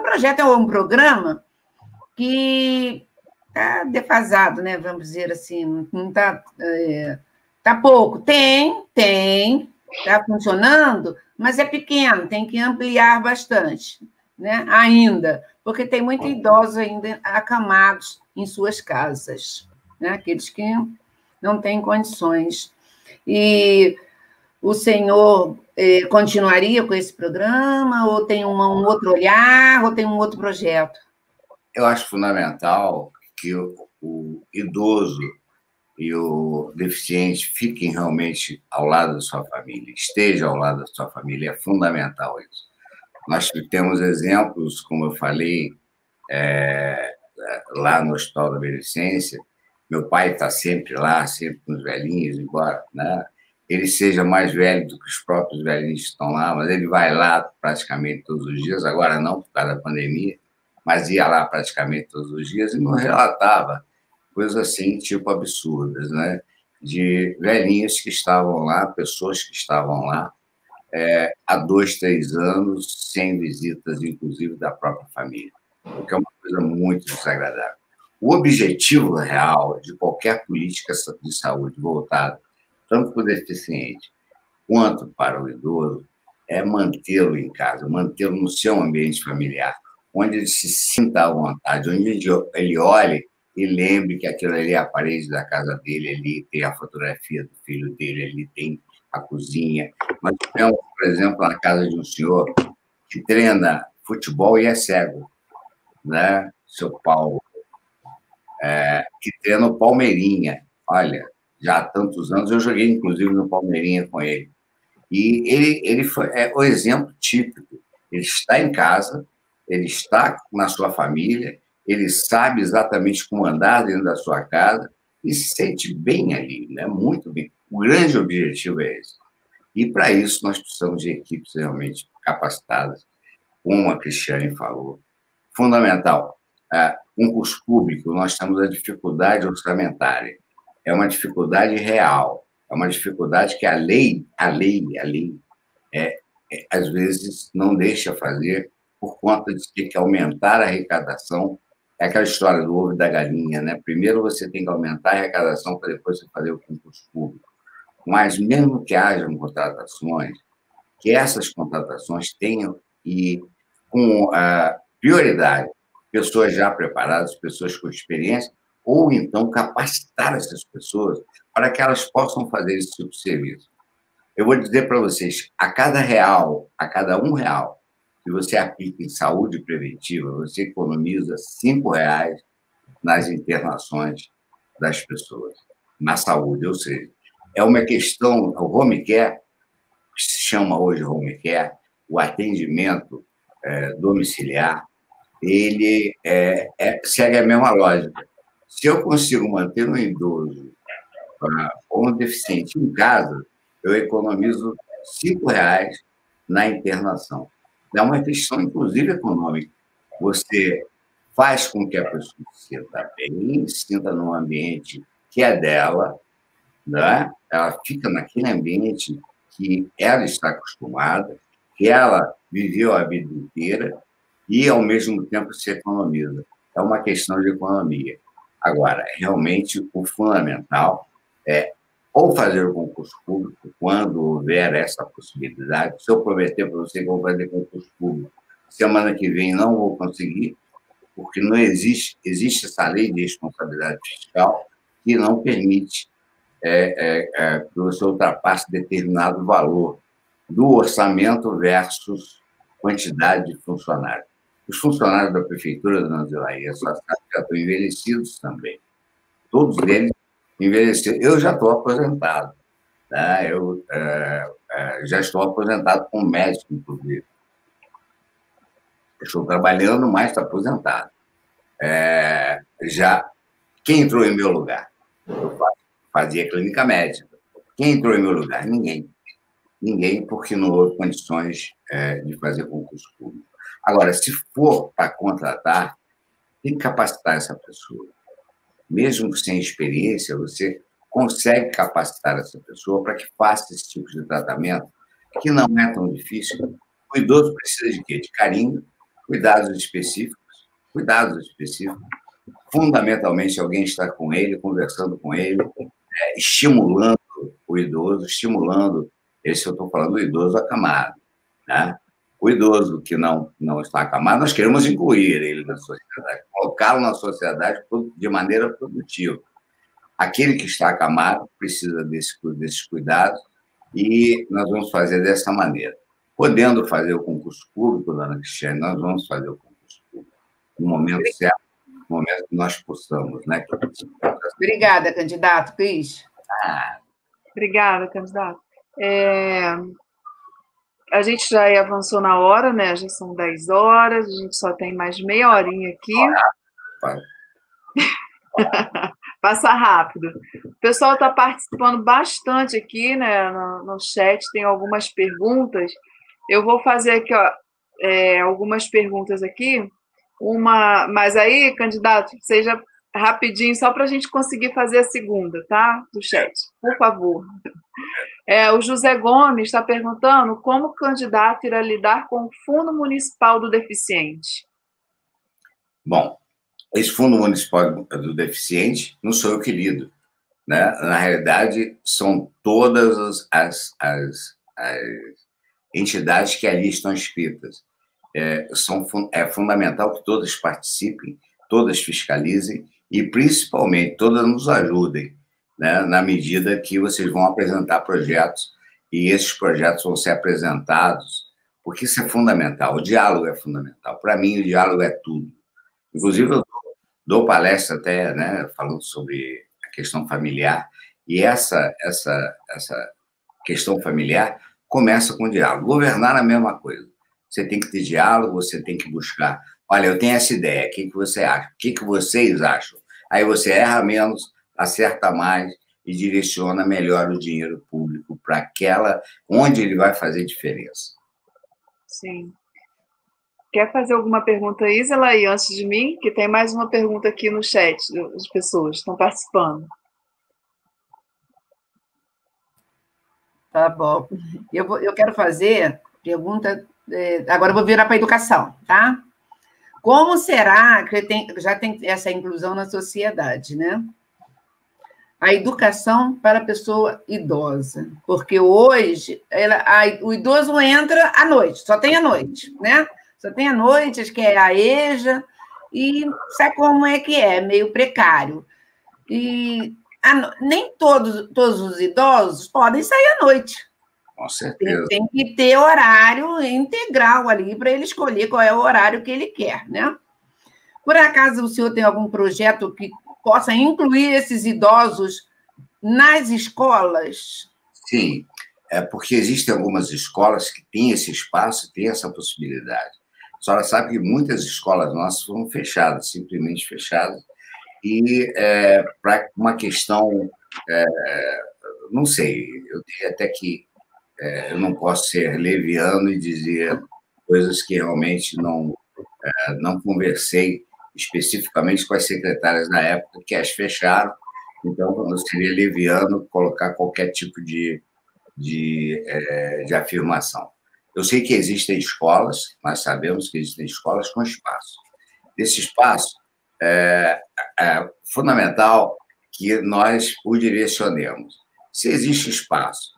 um programa que está defasado, né? Vamos dizer assim, não está... Tá pouco. Tem, está funcionando, mas é pequeno, tem que ampliar bastante, né? Ainda, porque tem muitos idosos ainda acamados em suas casas, né? Aqueles que não têm condições. E o senhor continuaria com esse programa, ou tem um outro olhar, ou tem um outro projeto? Eu acho fundamental que o idoso e o deficiente fiquem realmente ao lado da sua família, esteja ao lado da sua família, é fundamental isso. Nós temos exemplos, como eu falei, lá no Hospital da Beneficência, meu pai está sempre lá, sempre com os velhinhos, embora, né, ele seja mais velho do que os próprios velhinhos que estão lá, mas ele vai lá praticamente todos os dias, agora não por causa da pandemia, mas ia lá praticamente todos os dias e nos relatava coisas assim, tipo absurdas, né? De velhinhos que estavam lá, pessoas que estavam lá há 2, 3 anos, sem visitas, inclusive, da própria família, o que é uma coisa muito desagradável. O objetivo real de qualquer política de saúde voltada tanto para o deficiente quanto para o idoso é mantê-lo em casa, mantê-lo no seu ambiente familiar, onde ele se sinta à vontade, onde ele olhe e lembre que aquilo ali é a parede da casa dele, ali tem a fotografia do filho dele, ali tem a cozinha. Nós temos, por exemplo, na casa de um senhor que treina futebol e é cego, né? Seu Paulo, que treina o Palmeirinha. Olha, já há tantos anos, eu joguei, inclusive, no Palmeirinha com ele. E ele é o exemplo típico. Ele está em casa, ele está na sua família, ele sabe exatamente como andar dentro da sua casa e se sente bem ali, né? Muito bem. O grande objetivo é esse. E, para isso, nós precisamos de equipes realmente capacitadas, como a Cristiane falou. Fundamental. Concurso público, nós temos a dificuldade orçamentária. É uma dificuldade real. É uma dificuldade que a lei, às vezes, não deixa fazer por conta de ter que aumentar a arrecadação. É aquela história do ovo e da galinha, né? Primeiro você tem que aumentar a arrecadação para depois você fazer o concurso público. Mas, mesmo que hajam contratações, que essas contratações tenham, e com prioridade, pessoas já preparadas, pessoas com experiência, ou então capacitar essas pessoas para que elas possam fazer esse tipo de serviço. Eu vou dizer para vocês, a cada R$1 que você aplica em saúde preventiva, você economiza R$5 nas internações das pessoas, na saúde. Ou seja, é uma questão, o home care, que se chama hoje home care, o atendimento domiciliar, ele segue a mesma lógica. Se eu consigo manter um idoso ou um deficiente em casa, eu economizo R$5 na internação. É uma questão, inclusive, econômica. Você faz com que a pessoa se sinta bem, se sinta num ambiente que é dela, né? Ela fica naquele ambiente que ela está acostumada, que ela viveu a vida inteira e, ao mesmo tempo, se economiza. É uma questão de economia. Agora, realmente, o fundamental é ou fazer o concurso público, quando houver essa possibilidade. Se eu prometer para você que vou fazer concurso público, semana que vem não vou conseguir, porque não existe essa lei de responsabilidade fiscal que não permite que você ultrapasse determinado valor do orçamento versus quantidade de funcionários. Os funcionários da Prefeitura da Dona Zelaia só já estão envelhecidos também. Todos eles envelhecidos. Eu já estou aposentado. Né? Eu já estou aposentado como médico, inclusive. Estou trabalhando, mas estou aposentado. Quem entrou em meu lugar? Eu fazia clínica médica. Quem entrou em meu lugar? Ninguém. Ninguém, porque não houve condições de fazer concurso público. Agora, se for para contratar, tem que capacitar essa pessoa. Mesmo sem experiência, você consegue capacitar essa pessoa para que faça esse tipo de tratamento, que não é tão difícil. O idoso precisa de quê? De carinho, cuidados específicos, fundamentalmente alguém estar com ele, conversando com ele, estimulando o idoso, esse eu estou falando do idoso acamado, né? O idoso que não está acamado, nós queremos incluir ele na sociedade, colocá-lo na sociedade de maneira produtiva. Aquele que está acamado precisa desses cuidados e nós vamos fazer dessa maneira. Podendo fazer o concurso público, dona Cristiane, nós vamos fazer o concurso público no momento certo, no momento que nós possamos, né? Obrigada, candidato. Cris. Obrigada, candidato. A gente já avançou na hora, né? Já são 10 horas, a gente só tem mais meia horinha aqui. Passa rápido. O pessoal está participando bastante aqui, né, no chat, tem algumas perguntas. Eu vou fazer aqui, algumas perguntas aqui. Mas aí, candidato, seja rapidinho, só para a gente conseguir fazer a segunda, tá? Do chat, por favor. O José Gomes está perguntando como o candidato irá lidar com o Fundo Municipal do Deficiente. Bom, esse Fundo Municipal do Deficiente não sou eu que lido, né? Na realidade, são todas as entidades que ali estão inscritas. É fundamental que todas participem, todas fiscalizem e, principalmente, todas nos ajudem, né? Na medida que vocês vão apresentar projetos e esses projetos vão ser apresentados, porque isso é fundamental, o diálogo é fundamental. Para mim, o diálogo é tudo. Inclusive, eu dou palestra até, né, falando sobre a questão familiar, e essa questão familiar começa com o diálogo. Governar é a mesma coisa. Você tem que ter diálogo, você tem que buscar. Olha, eu tenho essa ideia, o que você acha? O que vocês acham? Aí você erra menos, acerta mais e direciona melhor o dinheiro público para aquela onde ele vai fazer diferença. Sim. Quer fazer alguma pergunta, Isela, aí antes de mim? Que tem mais uma pergunta aqui no chat, as pessoas estão participando. Tá bom. Eu quero fazer pergunta. Agora eu vou virar para a educação, tá? Como será que já tem essa inclusão na sociedade, né? A educação para a pessoa idosa. Porque hoje o idoso entra à noite, só tem à noite, né? Só tem à noite, acho que é a EJA, e sabe como é que é? Meio precário. E nem todos os idosos podem sair à noite. Com certeza. Tem que ter horário integral ali para ele escolher qual é o horário que ele quer, né? Por acaso o senhor tem algum projeto que possa incluir esses idosos nas escolas? Sim, porque existem algumas escolas que têm esse espaço, têm essa possibilidade. A senhora sabe que muitas escolas nossas foram fechadas, simplesmente fechadas, e para uma questão, não sei, eu diria até que eu não posso ser leviano e dizer coisas que realmente não conversei especificamente com as secretárias na época, que as fecharam, então seria leviano colocar qualquer tipo de afirmação. Eu sei que existem escolas, nós sabemos que existem escolas com espaço. Esse espaço é fundamental que nós o direcionemos. Se existe espaço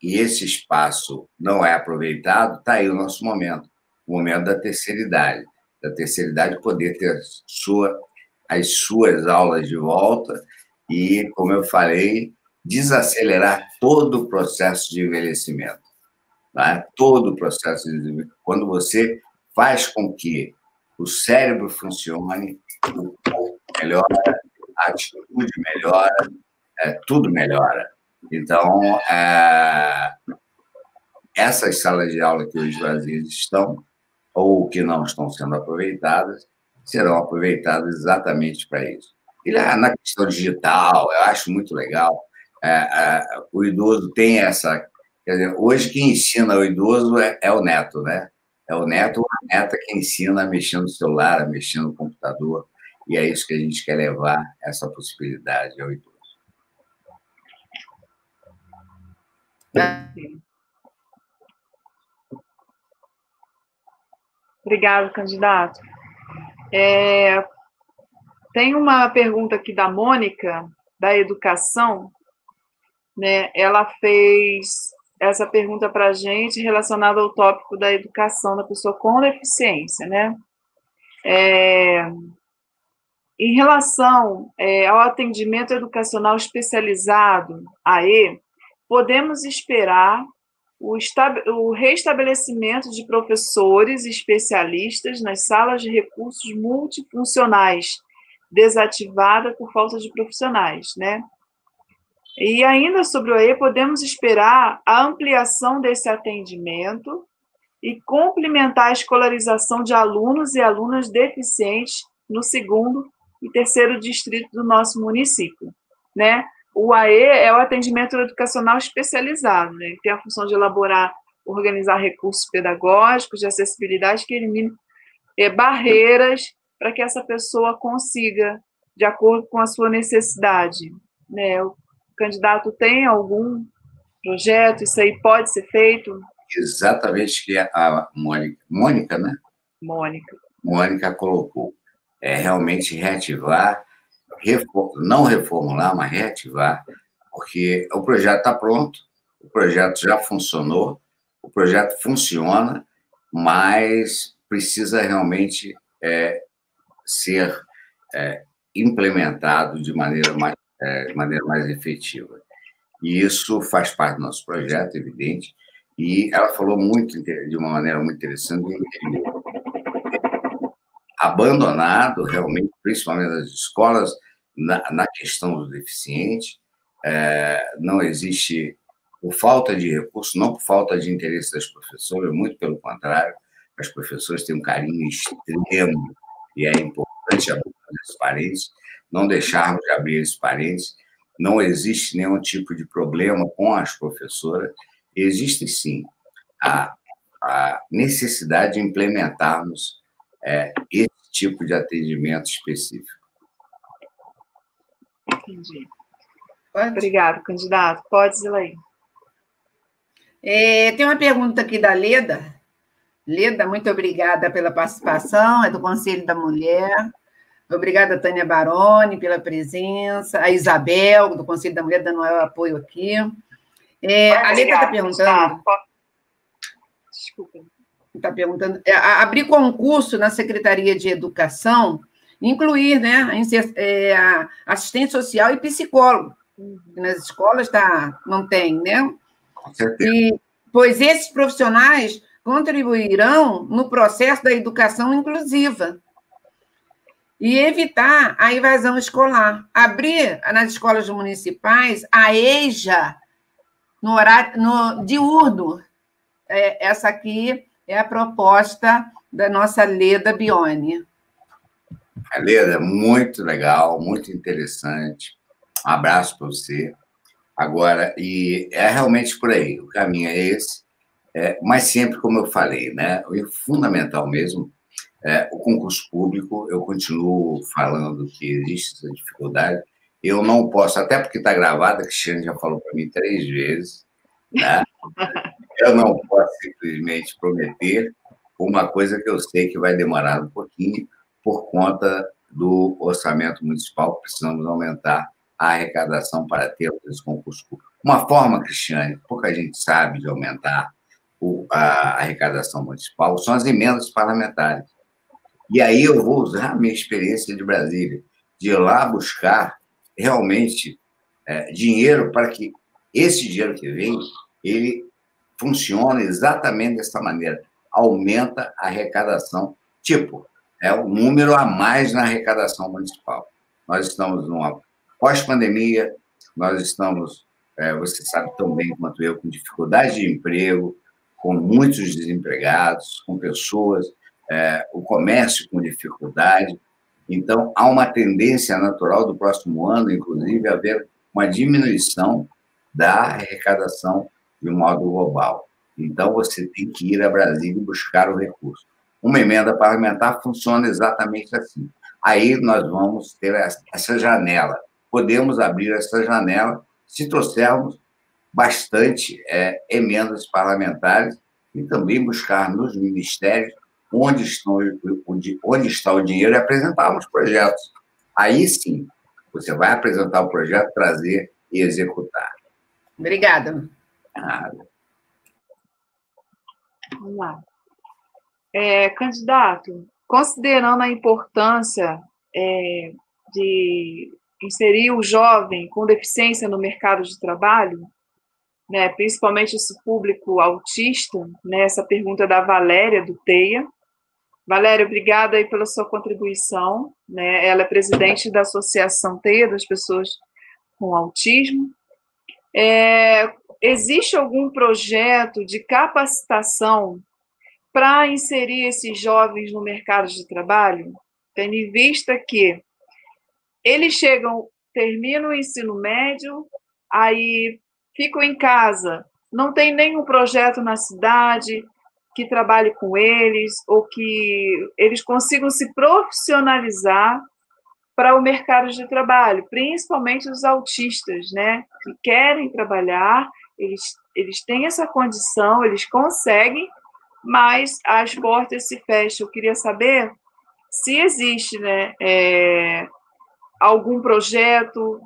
e esse espaço não é aproveitado, está aí o nosso momento, o momento da terceira idade poder ter as suas aulas de volta e, como eu falei, desacelerar todo o processo de envelhecimento. Tá? Todo o processo de envelhecimento. Quando você faz com que o cérebro funcione, o corpo melhora, a atitude melhora, tudo melhora. Então, essas salas de aula que hoje vazias estão, ou que não estão sendo aproveitadas, serão aproveitadas exatamente para isso. E na questão digital, eu acho muito legal. O idoso tem essa... Quer dizer, hoje quem ensina o idoso é o neto, né? É o neto ou a neta que ensina a mexer no celular, a mexer no computador, e é isso que a gente quer levar, essa possibilidade ao idoso. Obrigado, candidato. Tem uma pergunta aqui da Mônica, da Educação, né? Ela fez essa pergunta para a gente relacionada ao tópico da educação da pessoa com deficiência, né? Em relação ao atendimento educacional especializado, AE, podemos esperar o restabelecimento de professores especialistas nas salas de recursos multifuncionais, desativada por falta de profissionais, né? E ainda sobre o AE, podemos esperar a ampliação desse atendimento e complementar a escolarização de alunos e alunas deficientes no 2º e 3º distrito do nosso município, né? O AE é o atendimento educacional especializado, né? Ele tem a função de elaborar, organizar recursos pedagógicos de acessibilidade que eliminem barreiras para que essa pessoa consiga, de acordo com a sua necessidade, né? O candidato tem algum projeto? Isso aí pode ser feito? Exatamente que a Mônica, né? Mônica colocou. Realmente reativar, não reformular, mas reativar, porque o projeto está pronto, o projeto já funcionou, o projeto funciona, mas precisa realmente ser implementado de maneira mais efetiva. E isso faz parte do nosso projeto, evidente, e ela falou de uma maneira muito interessante do interior. Abandonado, realmente, principalmente nas escolas, na questão do deficiente, não existe, por falta de recursos, não por falta de interesse das professoras, muito pelo contrário, as professoras têm um carinho extremo e é importante abrir esses parênteses, não deixarmos de abrir esses parênteses, não existe nenhum tipo de problema com as professoras, existe sim a necessidade de implementarmos esse tipo de atendimento específico. Entendi. Obrigado, candidato. Pode, Zilaí. Tem uma pergunta aqui da Leda. Leda, muito obrigada pela participação, é do Conselho da Mulher. Obrigada, Tânia Baroni, pela presença. A Isabel, do Conselho da Mulher, dando apoio aqui. A Leda está perguntando... Desculpa. Está perguntando... abrir concurso na Secretaria de Educação, incluir, né, a assistente social e psicólogo. Nas escolas não tem, né? Com certeza. Pois esses profissionais contribuirão no processo da educação inclusiva e evitar a evasão escolar. Abrir nas escolas municipais a EJA no horário diurno. Essa aqui é a proposta da nossa Leda Bione. A Leda, muito legal, muito interessante. Um abraço para você. Agora, e é realmente por aí, o caminho é esse. mas sempre, como eu falei, né, o fundamental mesmo, o concurso público, eu continuo falando que existe essa dificuldade. Eu não posso, até porque está gravado, a Cristiane já falou para mim 3 vezes, né? Eu não posso simplesmente prometer uma coisa que eu sei que vai demorar um pouquinho por conta do orçamento municipal. Precisamos aumentar a arrecadação para ter esse concurso público. Uma forma, Cristiane, pouca gente sabe de aumentar a arrecadação municipal são as emendas parlamentares. E aí eu vou usar a minha experiência de Brasília, de ir lá buscar realmente dinheiro para que esse dinheiro que vem, ele funcione exatamente dessa maneira. Aumenta a arrecadação, tipo, é um número a mais na arrecadação municipal. Nós estamos numa pós-pandemia, nós estamos, você sabe tão bem quanto eu, com dificuldade de emprego, com muitos desempregados, com pessoas, o comércio com dificuldade. Então, há uma tendência natural do próximo ano, inclusive, haver uma diminuição da arrecadação de um modo global. Então, você tem que ir a Brasília e buscar o recurso. Uma emenda parlamentar funciona exatamente assim. Aí nós vamos ter essa janela. Podemos abrir essa janela se trouxermos bastante emendas parlamentares e também buscar nos ministérios onde está o dinheiro e apresentarmos projetos. Aí sim, você vai apresentar o projeto, trazer e executar. Obrigada. Vamos lá. Candidato, considerando a importância de inserir o jovem com deficiência no mercado de trabalho, né, principalmente esse público autista, né, essa pergunta da Valéria, do TEIA. Valéria, obrigada aí pela sua contribuição, né? Ela é presidente da Associação TEIA, das pessoas com autismo. Existe algum projeto de capacitação para inserir esses jovens no mercado de trabalho, tendo em vista que eles chegam, terminam o ensino médio, aí ficam em casa, não tem nenhum projeto na cidade que trabalhe com eles, ou que eles consigam se profissionalizar para o mercado de trabalho, principalmente os autistas, né, que querem trabalhar, eles têm essa condição, eles conseguem, mas as portas se fecham. Eu queria saber se existe, né, algum projeto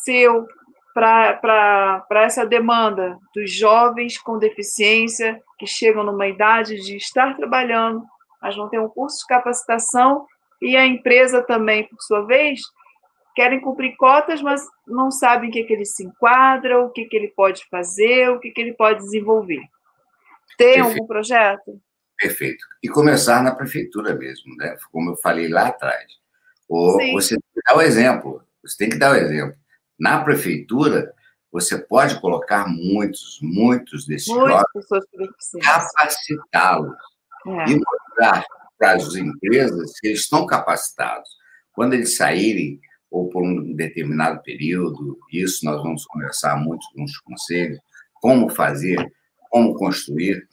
seu para essa demanda dos jovens com deficiência que chegam numa idade de estar trabalhando, mas não tem um curso de capacitação, e a empresa também, por sua vez, querem cumprir cotas, mas não sabem o que ele se enquadra, o que ele pode fazer, o que ele pode desenvolver. Tem algum projeto? Perfeito. E começar na prefeitura mesmo, né? Como eu falei lá atrás. Você tem que dar o exemplo. Você tem que dar o exemplo. Na prefeitura, você pode colocar muitos desses jovens, capacitá-los e mostrar para as empresas que eles estão capacitados. Quando eles saírem, ou por um determinado período, isso nós vamos conversar muito com os conselhos, como fazer, como construir,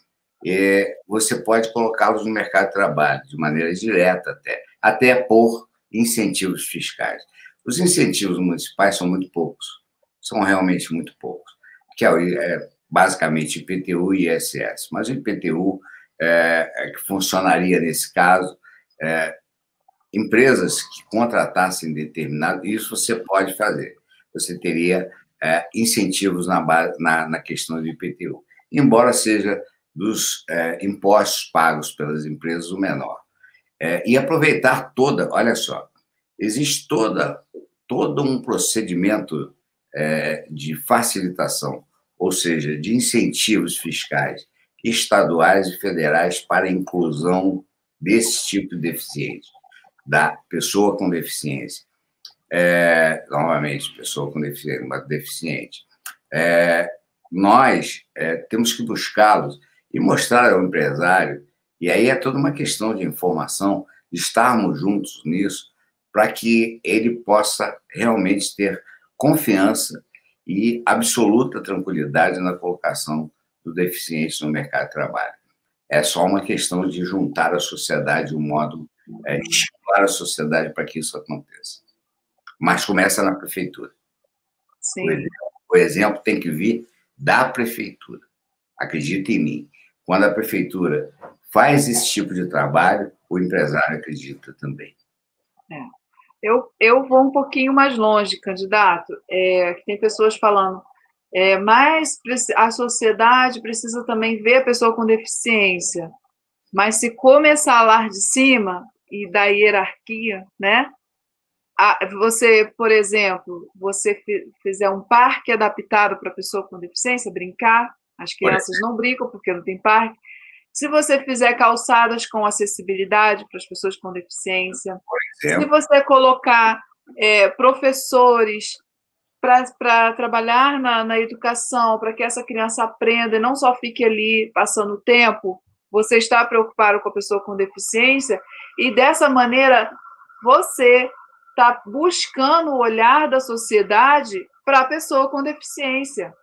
você pode colocá-los no mercado de trabalho, de maneira direta até por incentivos fiscais. Os incentivos municipais são muito poucos, são realmente muito poucos, que é basicamente IPTU e ISS, mas o IPTU que funcionaria nesse caso, empresas que contratassem determinado, isso você pode fazer, você teria incentivos na questão do IPTU, embora seja dos impostos pagos pelas empresas o menor. E aproveitar olha só, existe todo um procedimento de facilitação, ou seja, de incentivos fiscais estaduais e federais para a inclusão desse tipo de deficiente, da pessoa com deficiência. Novamente, pessoa com deficiência, mas deficiente. Nós temos que buscá-los e mostrar ao empresário, e aí é toda uma questão de informação, de estarmos juntos nisso, para que ele possa realmente ter confiança e absoluta tranquilidade na colocação do deficiente no mercado de trabalho. É só uma questão de juntar a sociedade de um modo, estimular a sociedade para que isso aconteça. Mas começa na prefeitura. Sim. O exemplo tem que vir da prefeitura. Acredita em mim. Quando a prefeitura faz esse tipo de trabalho, o empresário acredita também. Eu vou um pouquinho mais longe, candidato, que tem pessoas falando, mas a sociedade precisa também ver a pessoa com deficiência. Mas se começar lá de cima e da hierarquia, né? Você, por exemplo, você fizer um parque adaptado para a pessoa com deficiência, brincar, as crianças não brincam porque não tem parque. Se você fizer calçadas com acessibilidade para as pessoas com deficiência, se você colocar professores para trabalhar na educação, para que essa criança aprenda e não só fique ali passando o tempo, você está preocupado com a pessoa com deficiência, e dessa maneira você está buscando o olhar da sociedade para a pessoa com deficiência.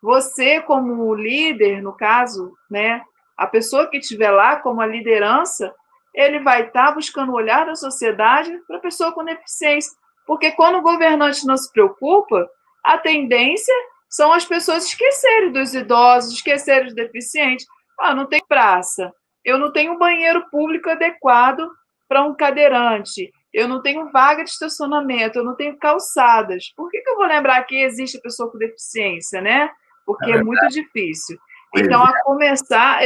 Você, como líder, no caso, né, a pessoa que estiver lá como a liderança, ele vai estar buscando o olhar da sociedade para a pessoa com deficiência. Porque quando o governante não se preocupa, a tendência são as pessoas esquecerem dos idosos, esquecerem dos deficientes. Não tem praça, eu não tenho um banheiro público adequado para um cadeirante, eu não tenho vaga de estacionamento, eu não tenho calçadas. Por que eu vou lembrar que existe pessoa com deficiência, né? Porque é muito difícil. Então, a começar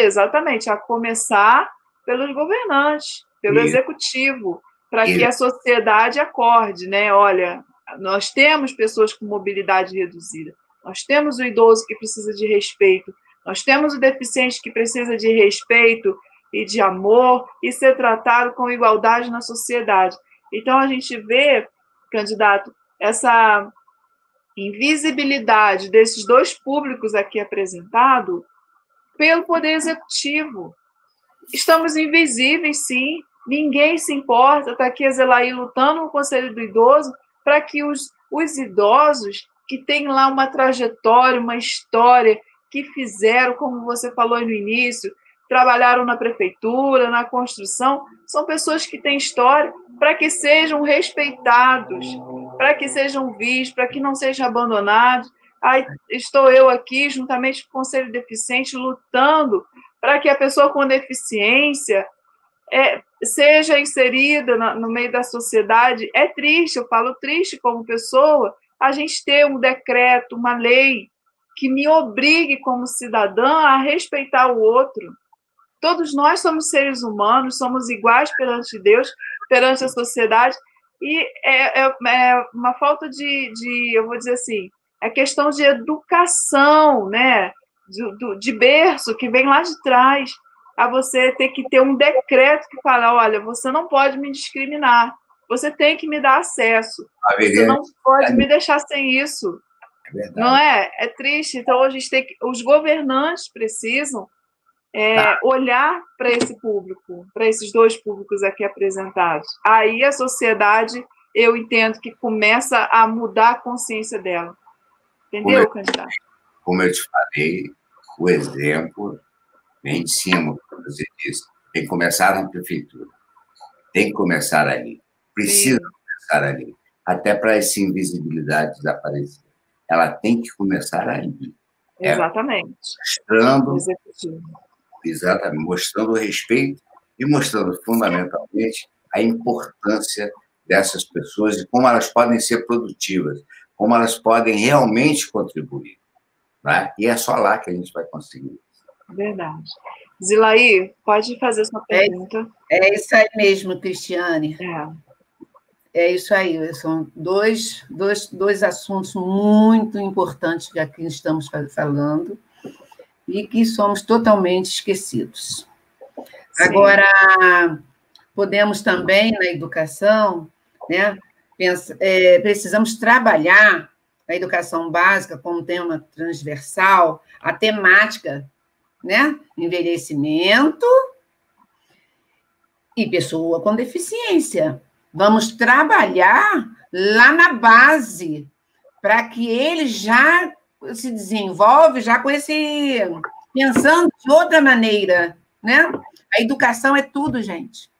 pelos governantes, pelo executivo, para que a sociedade acorde, né? Olha, nós temos pessoas com mobilidade reduzida, nós temos o idoso que precisa de respeito, nós temos o deficiente que precisa de respeito e de amor e ser tratado com igualdade na sociedade. Então, a gente vê, candidato, essa invisibilidade desses dois públicos aqui apresentados pelo Poder Executivo. Estamos invisíveis, sim, ninguém se importa, está aqui a Zelaí lutando no Conselho do Idoso para que os idosos que têm lá uma trajetória, uma história, que fizeram, como você falou no início, trabalharam na prefeitura, na construção, são pessoas que têm história, para que sejam respeitados, para que sejam vistos, para que não sejam abandonados. Aí estou eu aqui, juntamente com o Conselho Deficiente, lutando para que a pessoa com deficiência seja inserida no meio da sociedade. É triste, eu falo triste como pessoa, a gente ter um decreto, uma lei que me obrigue como cidadã a respeitar o outro. Todos nós somos seres humanos, somos iguais perante Deus, perante a sociedade, e é uma falta eu vou dizer assim, é questão de educação, né? De berço, que vem lá de trás, a você ter que ter um decreto que fala, olha, você não pode me discriminar, você tem que me dar acesso, você não pode me deixar sem isso. Não é? É triste. Então, a gente os governantes precisam olhar para esse público, para esses dois públicos aqui apresentados. Aí a sociedade, eu entendo que começa a mudar a consciência dela. Entendeu, candidato? Como eu te falei, o exemplo vem de cima, como você disse. Tem que começar na prefeitura. Tem que começar ali. Precisa começar ali. Até para essa invisibilidade desaparecer. Ela tem que começar ali. Exatamente. Mostrando o respeito e mostrando, fundamentalmente, a importância dessas pessoas e como elas podem ser produtivas, como elas podem realmente contribuir. Né? E é só lá que a gente vai conseguir. Verdade. Zelaí, pode fazer sua pergunta. É isso aí mesmo, Cristiane. É isso aí. São dois assuntos muito importantes que aqui estamos falando e que somos totalmente esquecidos. Sim. Agora, podemos também, na educação, né, precisamos trabalhar a educação básica como tema transversal, a temática, né, envelhecimento e pessoa com deficiência. Vamos trabalhar lá na base, para que ele já se desenvolve já com pensando de outra maneira, né? A educação é tudo, gente.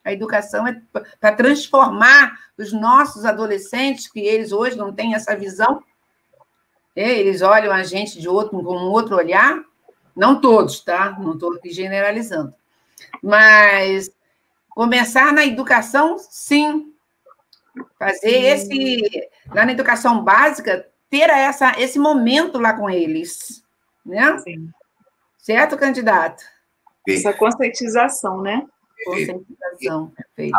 A educação é para transformar os nossos adolescentes, que eles hoje não têm essa visão. Eles olham a gente com um outro olhar. Não todos, tá? Não estou aqui generalizando. Mas começar na educação, sim. Fazer lá na educação básica, ter esse momento lá com eles. Né? Sim. Certo, candidato? Essa conscientização, né? Conscientização, perfeito.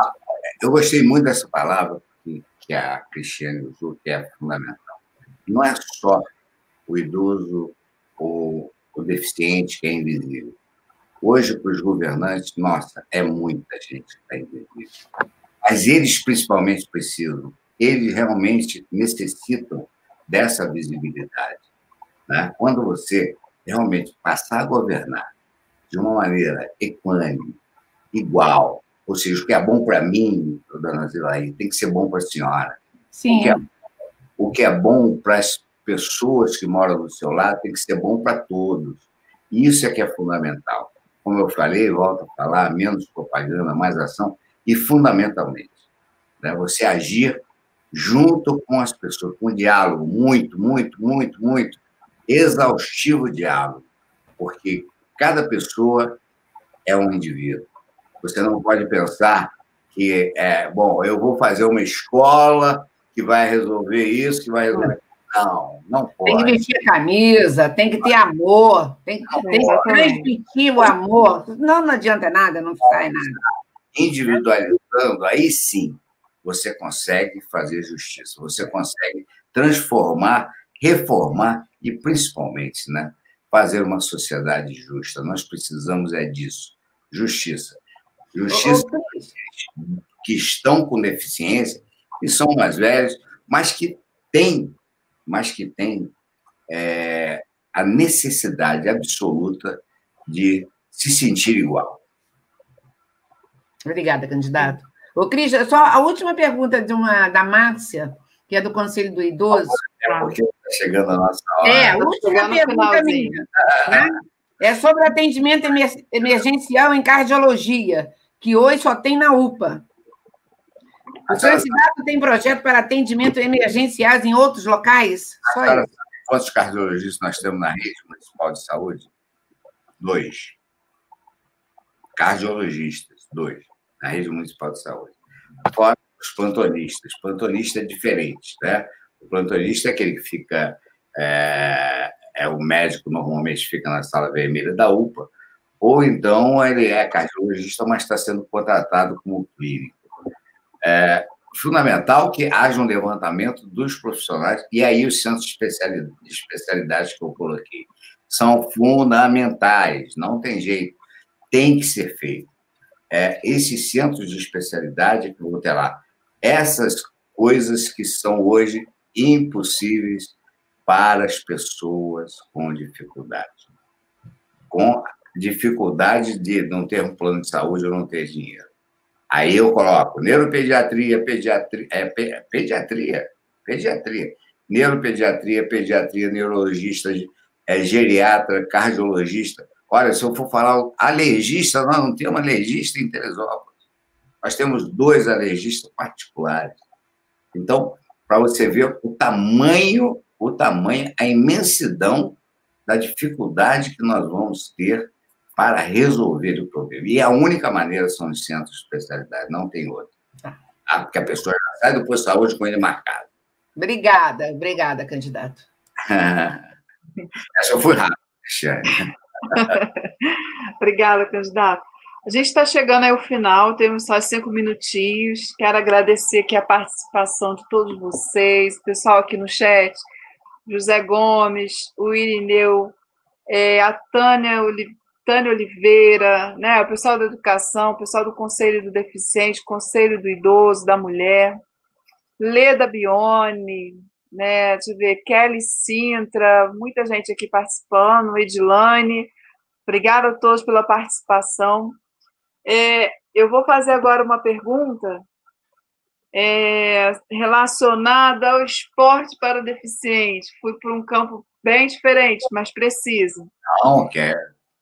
Eu gostei muito dessa palavra que a Cristiane usou, que é fundamental. Não é só o idoso ou o deficiente que é invisível. Hoje, para os governantes, nossa, é muita gente que está invisível. Mas eles principalmente precisam, eles realmente necessitam dessa visibilidade. Né? Quando você realmente passar a governar de uma maneira equânime, igual, ou seja, o que é bom para mim, dona Zilaí, tem que ser bom para a senhora. Sim. O que é bom para as pessoas que moram do seu lado tem que ser bom para todos. Isso é que é fundamental. Como eu falei, volto a falar, menos propaganda, mais ação, e fundamentalmente, né, você agir junto com as pessoas, com um diálogo muito, muito, muito, muito exaustivo diálogo, porque cada pessoa é um indivíduo. Você não pode pensar que, bom, eu vou fazer uma escola que vai resolver isso, que vai resolver... Não pode. Tem que vestir a camisa, tem que ter amor, tem que transmitir o amor. Não adianta nada, não sai nada. Individualizando, aí sim, você consegue fazer justiça, você consegue transformar, reformar e, principalmente, né, fazer uma sociedade justa. Nós precisamos disso, justiça. Justiça que estão com deficiência, que são mais velhos, mas que têm a necessidade absoluta de se sentir igual. Obrigada, candidato. Ô, Cris, só a última pergunta da Márcia, que é do Conselho do Idoso. É porque está chegando a nossa hora. A última pergunta minha. Né? É sobre atendimento emergencial em cardiologia, que hoje só tem na UPA. O candidato tem projeto para atendimento emergenciais em outros locais? Só isso. Quantos cardiologistas nós temos na rede municipal de saúde? 2. Cardiologistas, 2, na rede municipal de saúde. Fora os plantonistas. Plantonista é diferente, né? O plantonista é aquele que fica... o médico normalmente fica na sala vermelha da UPA, ou então ele é cardiologista, mas está sendo contratado como clínico. Fundamental que haja um levantamento dos profissionais, e aí os centros de especialidade que eu coloquei são fundamentais, não tem jeito, tem que ser feito. Esses centros de especialidade que eu vou ter lá, essas coisas que são hoje impossíveis para as pessoas com dificuldade. Com dificuldade de não ter um plano de saúde ou não ter dinheiro. Aí eu coloco neuropediatria, pediatria, neuropediatria, pediatria, neurologista, geriatra, cardiologista. Olha, se eu for falar alergista, nós não temos alergista em Teresópolis. Nós temos 2 alergistas particulares. Então, para você ver o tamanho, a imensidão da dificuldade que nós vamos ter para resolver o problema. E a única maneira são os centros de especialidade, não tem outra. Porque a pessoa já sai do posto de saúde com ele marcado. Obrigada, candidato. Essa eu fui rápido, Cristiane. Obrigada, candidato. A gente está chegando aí ao final, temos só 5 minutinhos. Quero agradecer aqui a participação de todos vocês, o pessoal aqui no chat, José Gomes, o Irineu, a Tânia Oliveira, né, o pessoal da educação, o pessoal do Conselho do Deficiente, Conselho do Idoso, da Mulher, Leda Bione, né, deixa eu ver, Kelly Sintra, muita gente aqui participando, Edilane, obrigada a todos pela participação. Eu vou fazer agora uma pergunta relacionada ao esporte para deficiente. Fui para um campo bem diferente, mas precisa. Não, que é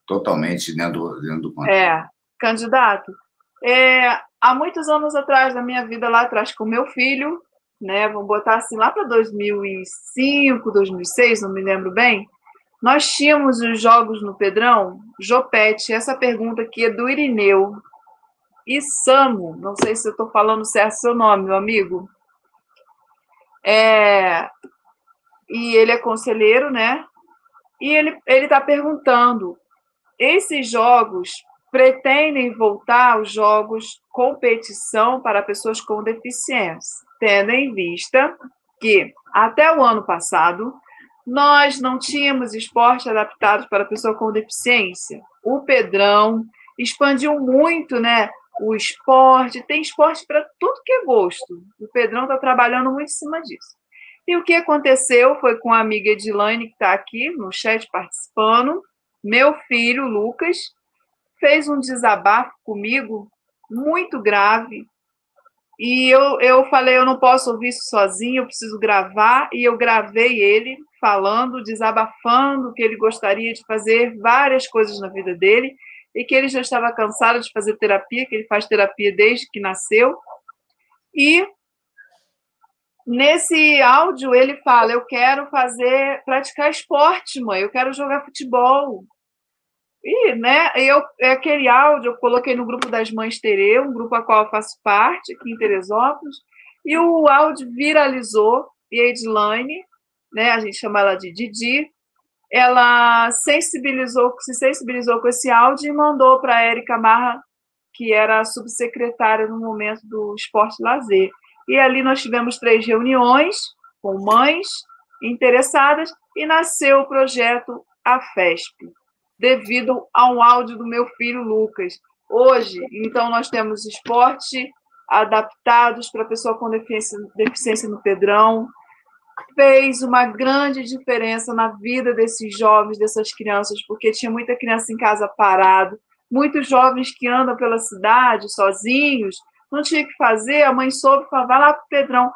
totalmente dentro do contexto. Candidato, há muitos anos atrás, na minha vida lá atrás, com meu filho, né, vamos botar assim, lá para 2005, 2006, não me lembro bem, nós tínhamos os jogos no Pedrão, Jopete, essa pergunta aqui é do Irineu, e Samo, não sei se eu estou falando certo seu nome, meu amigo, e ele é conselheiro, né, e ele está perguntando, esses jogos pretendem voltar aos jogos competição para pessoas com deficiência, tendo em vista que, até o ano passado, nós não tínhamos esporte adaptado para pessoa com deficiência. O Pedrão expandiu muito, né, o esporte, tem esporte para tudo que é gosto. O Pedrão está trabalhando muito em cima disso. E o que aconteceu foi com a amiga Edilane, que está aqui no chat participando, meu filho, Lucas, fez um desabafo comigo muito grave. E eu falei, eu não posso ouvir isso sozinho, eu preciso gravar. E eu gravei ele falando, desabafando que ele gostaria de fazer várias coisas na vida dele e que ele já estava cansado de fazer terapia, que ele faz terapia desde que nasceu. E nesse áudio ele fala, eu quero praticar esporte, mãe, eu quero jogar futebol. E, né, aquele áudio eu coloquei no grupo das Mães Terê, um grupo a qual eu faço parte, aqui em Teresópolis, e o áudio viralizou, e a Edilane, né, a gente chama ela de Didi, ela se sensibilizou com esse áudio e mandou para a Érica Marra, que era a subsecretária no momento do Esporte e Lazer. E ali nós tivemos 3 reuniões com mães interessadas e nasceu o projeto AFESP, devido a um áudio do meu filho Lucas. Hoje, então, nós temos esporte adaptados para pessoa com deficiência no Pedrão. Fez uma grande diferença na vida desses jovens, dessas crianças, porque tinha muita criança em casa parado, muitos jovens que andam pela cidade sozinhos, não tinha o que fazer, a mãe soube, falava, vai lá para o Pedrão.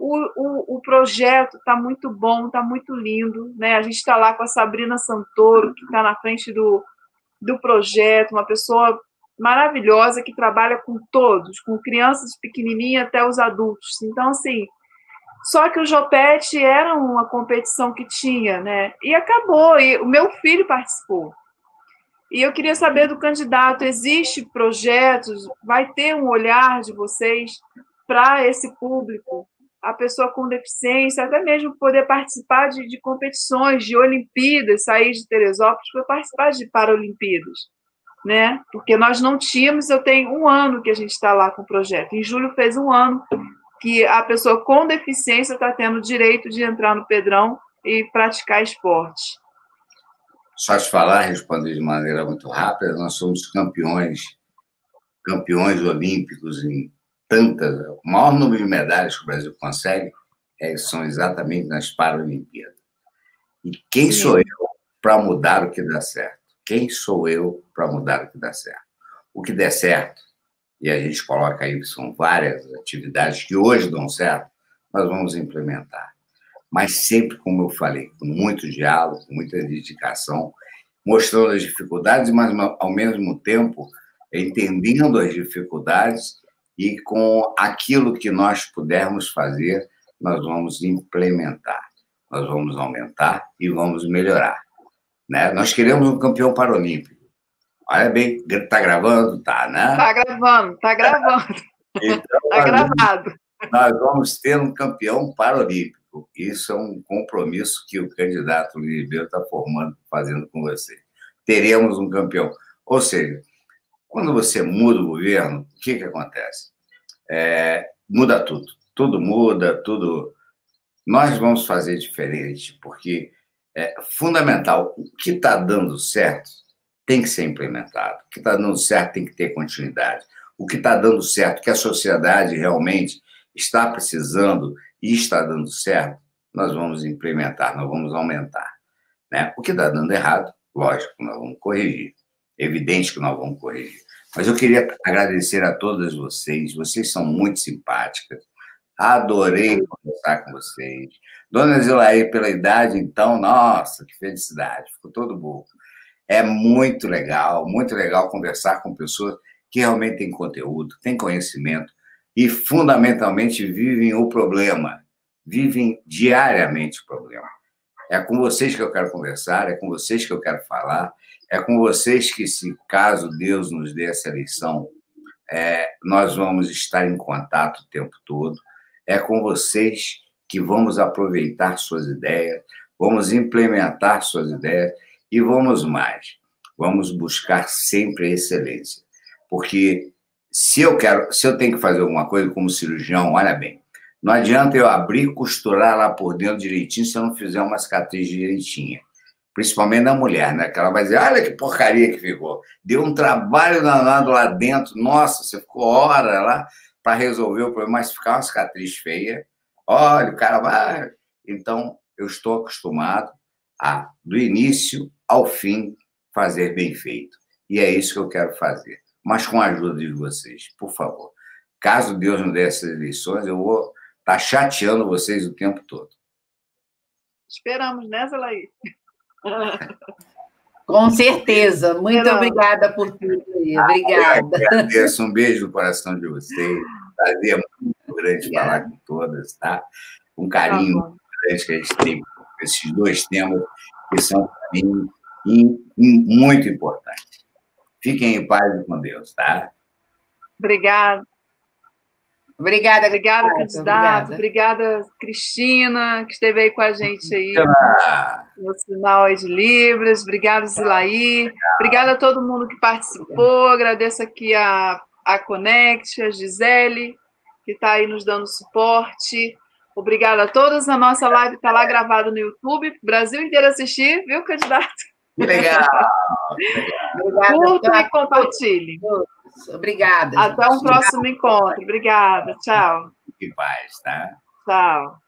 O projeto está muito bom, está muito lindo, né? A gente está lá com a Sabrina Santoro, que está na frente do projeto, uma pessoa maravilhosa que trabalha com todos, com crianças pequenininhas até os adultos. Então, assim, só que o Jopete era uma competição que tinha, né? E acabou, e o meu filho participou. E eu queria saber do candidato, existe projetos, vai ter um olhar de vocês para esse público, a pessoa com deficiência, até mesmo poder participar de competições, de Olimpíadas, sair de Teresópolis para participar de Paralimpíadas, né? Porque nós não tínhamos, eu tenho 1 ano que a gente está lá com o projeto. Em julho fez 1 ano que a pessoa com deficiência está tendo o direito de entrar no Pedrão e praticar esporte. Só te falar, responder de maneira muito rápida, nós somos campeões olímpicos em tantas, o maior número de medalhas que o Brasil consegue são exatamente nas Paralimpíadas. E quem sou eu para mudar o que dá certo? Quem sou eu para mudar o que dá certo? O que der certo, e a gente coloca aí que são várias atividades que hoje dão certo, nós vamos implementar. Mas sempre, como eu falei, com muito diálogo, com muita dedicação, mostrando as dificuldades, mas, ao mesmo tempo, entendendo as dificuldades e com aquilo que nós pudermos fazer, nós vamos implementar, nós vamos aumentar e vamos melhorar. Né? Nós queremos um campeão paralímpico. Olha bem, está gravando? Tá, né? Está gravando. Então, está gravado. Nós vamos ter um campeão paralímpico. Isso é um compromisso que o candidato Luiz Ribeiro está fazendo com você. Teremos um campeão. Ou seja, quando você muda o governo, o que acontece? Muda tudo. Tudo muda, tudo. Nós vamos fazer diferente, porque é fundamental. O que está dando certo tem que ser implementado. O que está dando certo tem que ter continuidade. O que está dando certo, que a sociedade realmente está precisando e está dando certo, nós vamos implementar, nós vamos aumentar. Né? O que está dando errado, lógico, nós vamos corrigir. É evidente que nós vamos corrigir. Mas eu queria agradecer a todas vocês são muito simpáticas. Adorei conversar com vocês. Dona Zilaí, pela idade, então, nossa, que felicidade. Ficou todo bom. É muito legal conversar com pessoas que realmente têm conteúdo, têm conhecimento e, fundamentalmente, vivem o problema. Vivem diariamente o problema. É com vocês que eu quero conversar, é com vocês que eu quero falar, é com vocês que, se caso Deus nos dê essa eleição, nós vamos estar em contato o tempo todo. É com vocês que vamos aproveitar suas ideias, vamos implementar suas ideias e vamos mais. Vamos buscar sempre a excelência. Porque se eu tenho que fazer alguma coisa como cirurgião, olha bem, não adianta eu abrir e costurar lá por dentro direitinho se eu não fizer uma cicatriz direitinha. Principalmente na mulher, né? Que ela vai dizer, olha que porcaria que ficou. Deu um trabalho danado lá dentro. Nossa, você ficou hora lá para resolver o problema, mas se ficar uma cicatriz feia, olha, o cara vai... Então, eu estou acostumado a, do início ao fim, fazer bem feito. E é isso que eu quero fazer. Mas com a ajuda de vocês, por favor. Caso Deus nos dê essas eleições, eu vou estar chateando vocês o tempo todo. Esperamos, né, Zilaí? Com certeza. Muito obrigada por tudo. Obrigada. Eu agradeço. Um beijo no coração de vocês. Prazer muito grande falar com todas, tá? Um carinho muito grande que a gente tem por esses dois temas que são, para mim, muito importantes. Fiquem em paz e com Deus, tá? Obrigada. Obrigada, candidato. Obrigada, Cristina, que esteve aí com a gente aí no sinal aí de Libras. Obrigada, Zilaí. Obrigada a todo mundo que participou. Agradeço aqui a Connect, a Gisele, que está aí nos dando suporte. Obrigada a todos. A nossa live está lá gravada no YouTube. Brasil inteiro assistir, viu, candidato? Que legal! Curtam e compartilhem. Obrigada. Até um próximo encontro. Obrigada. Tchau. Que paz, tá? Tchau.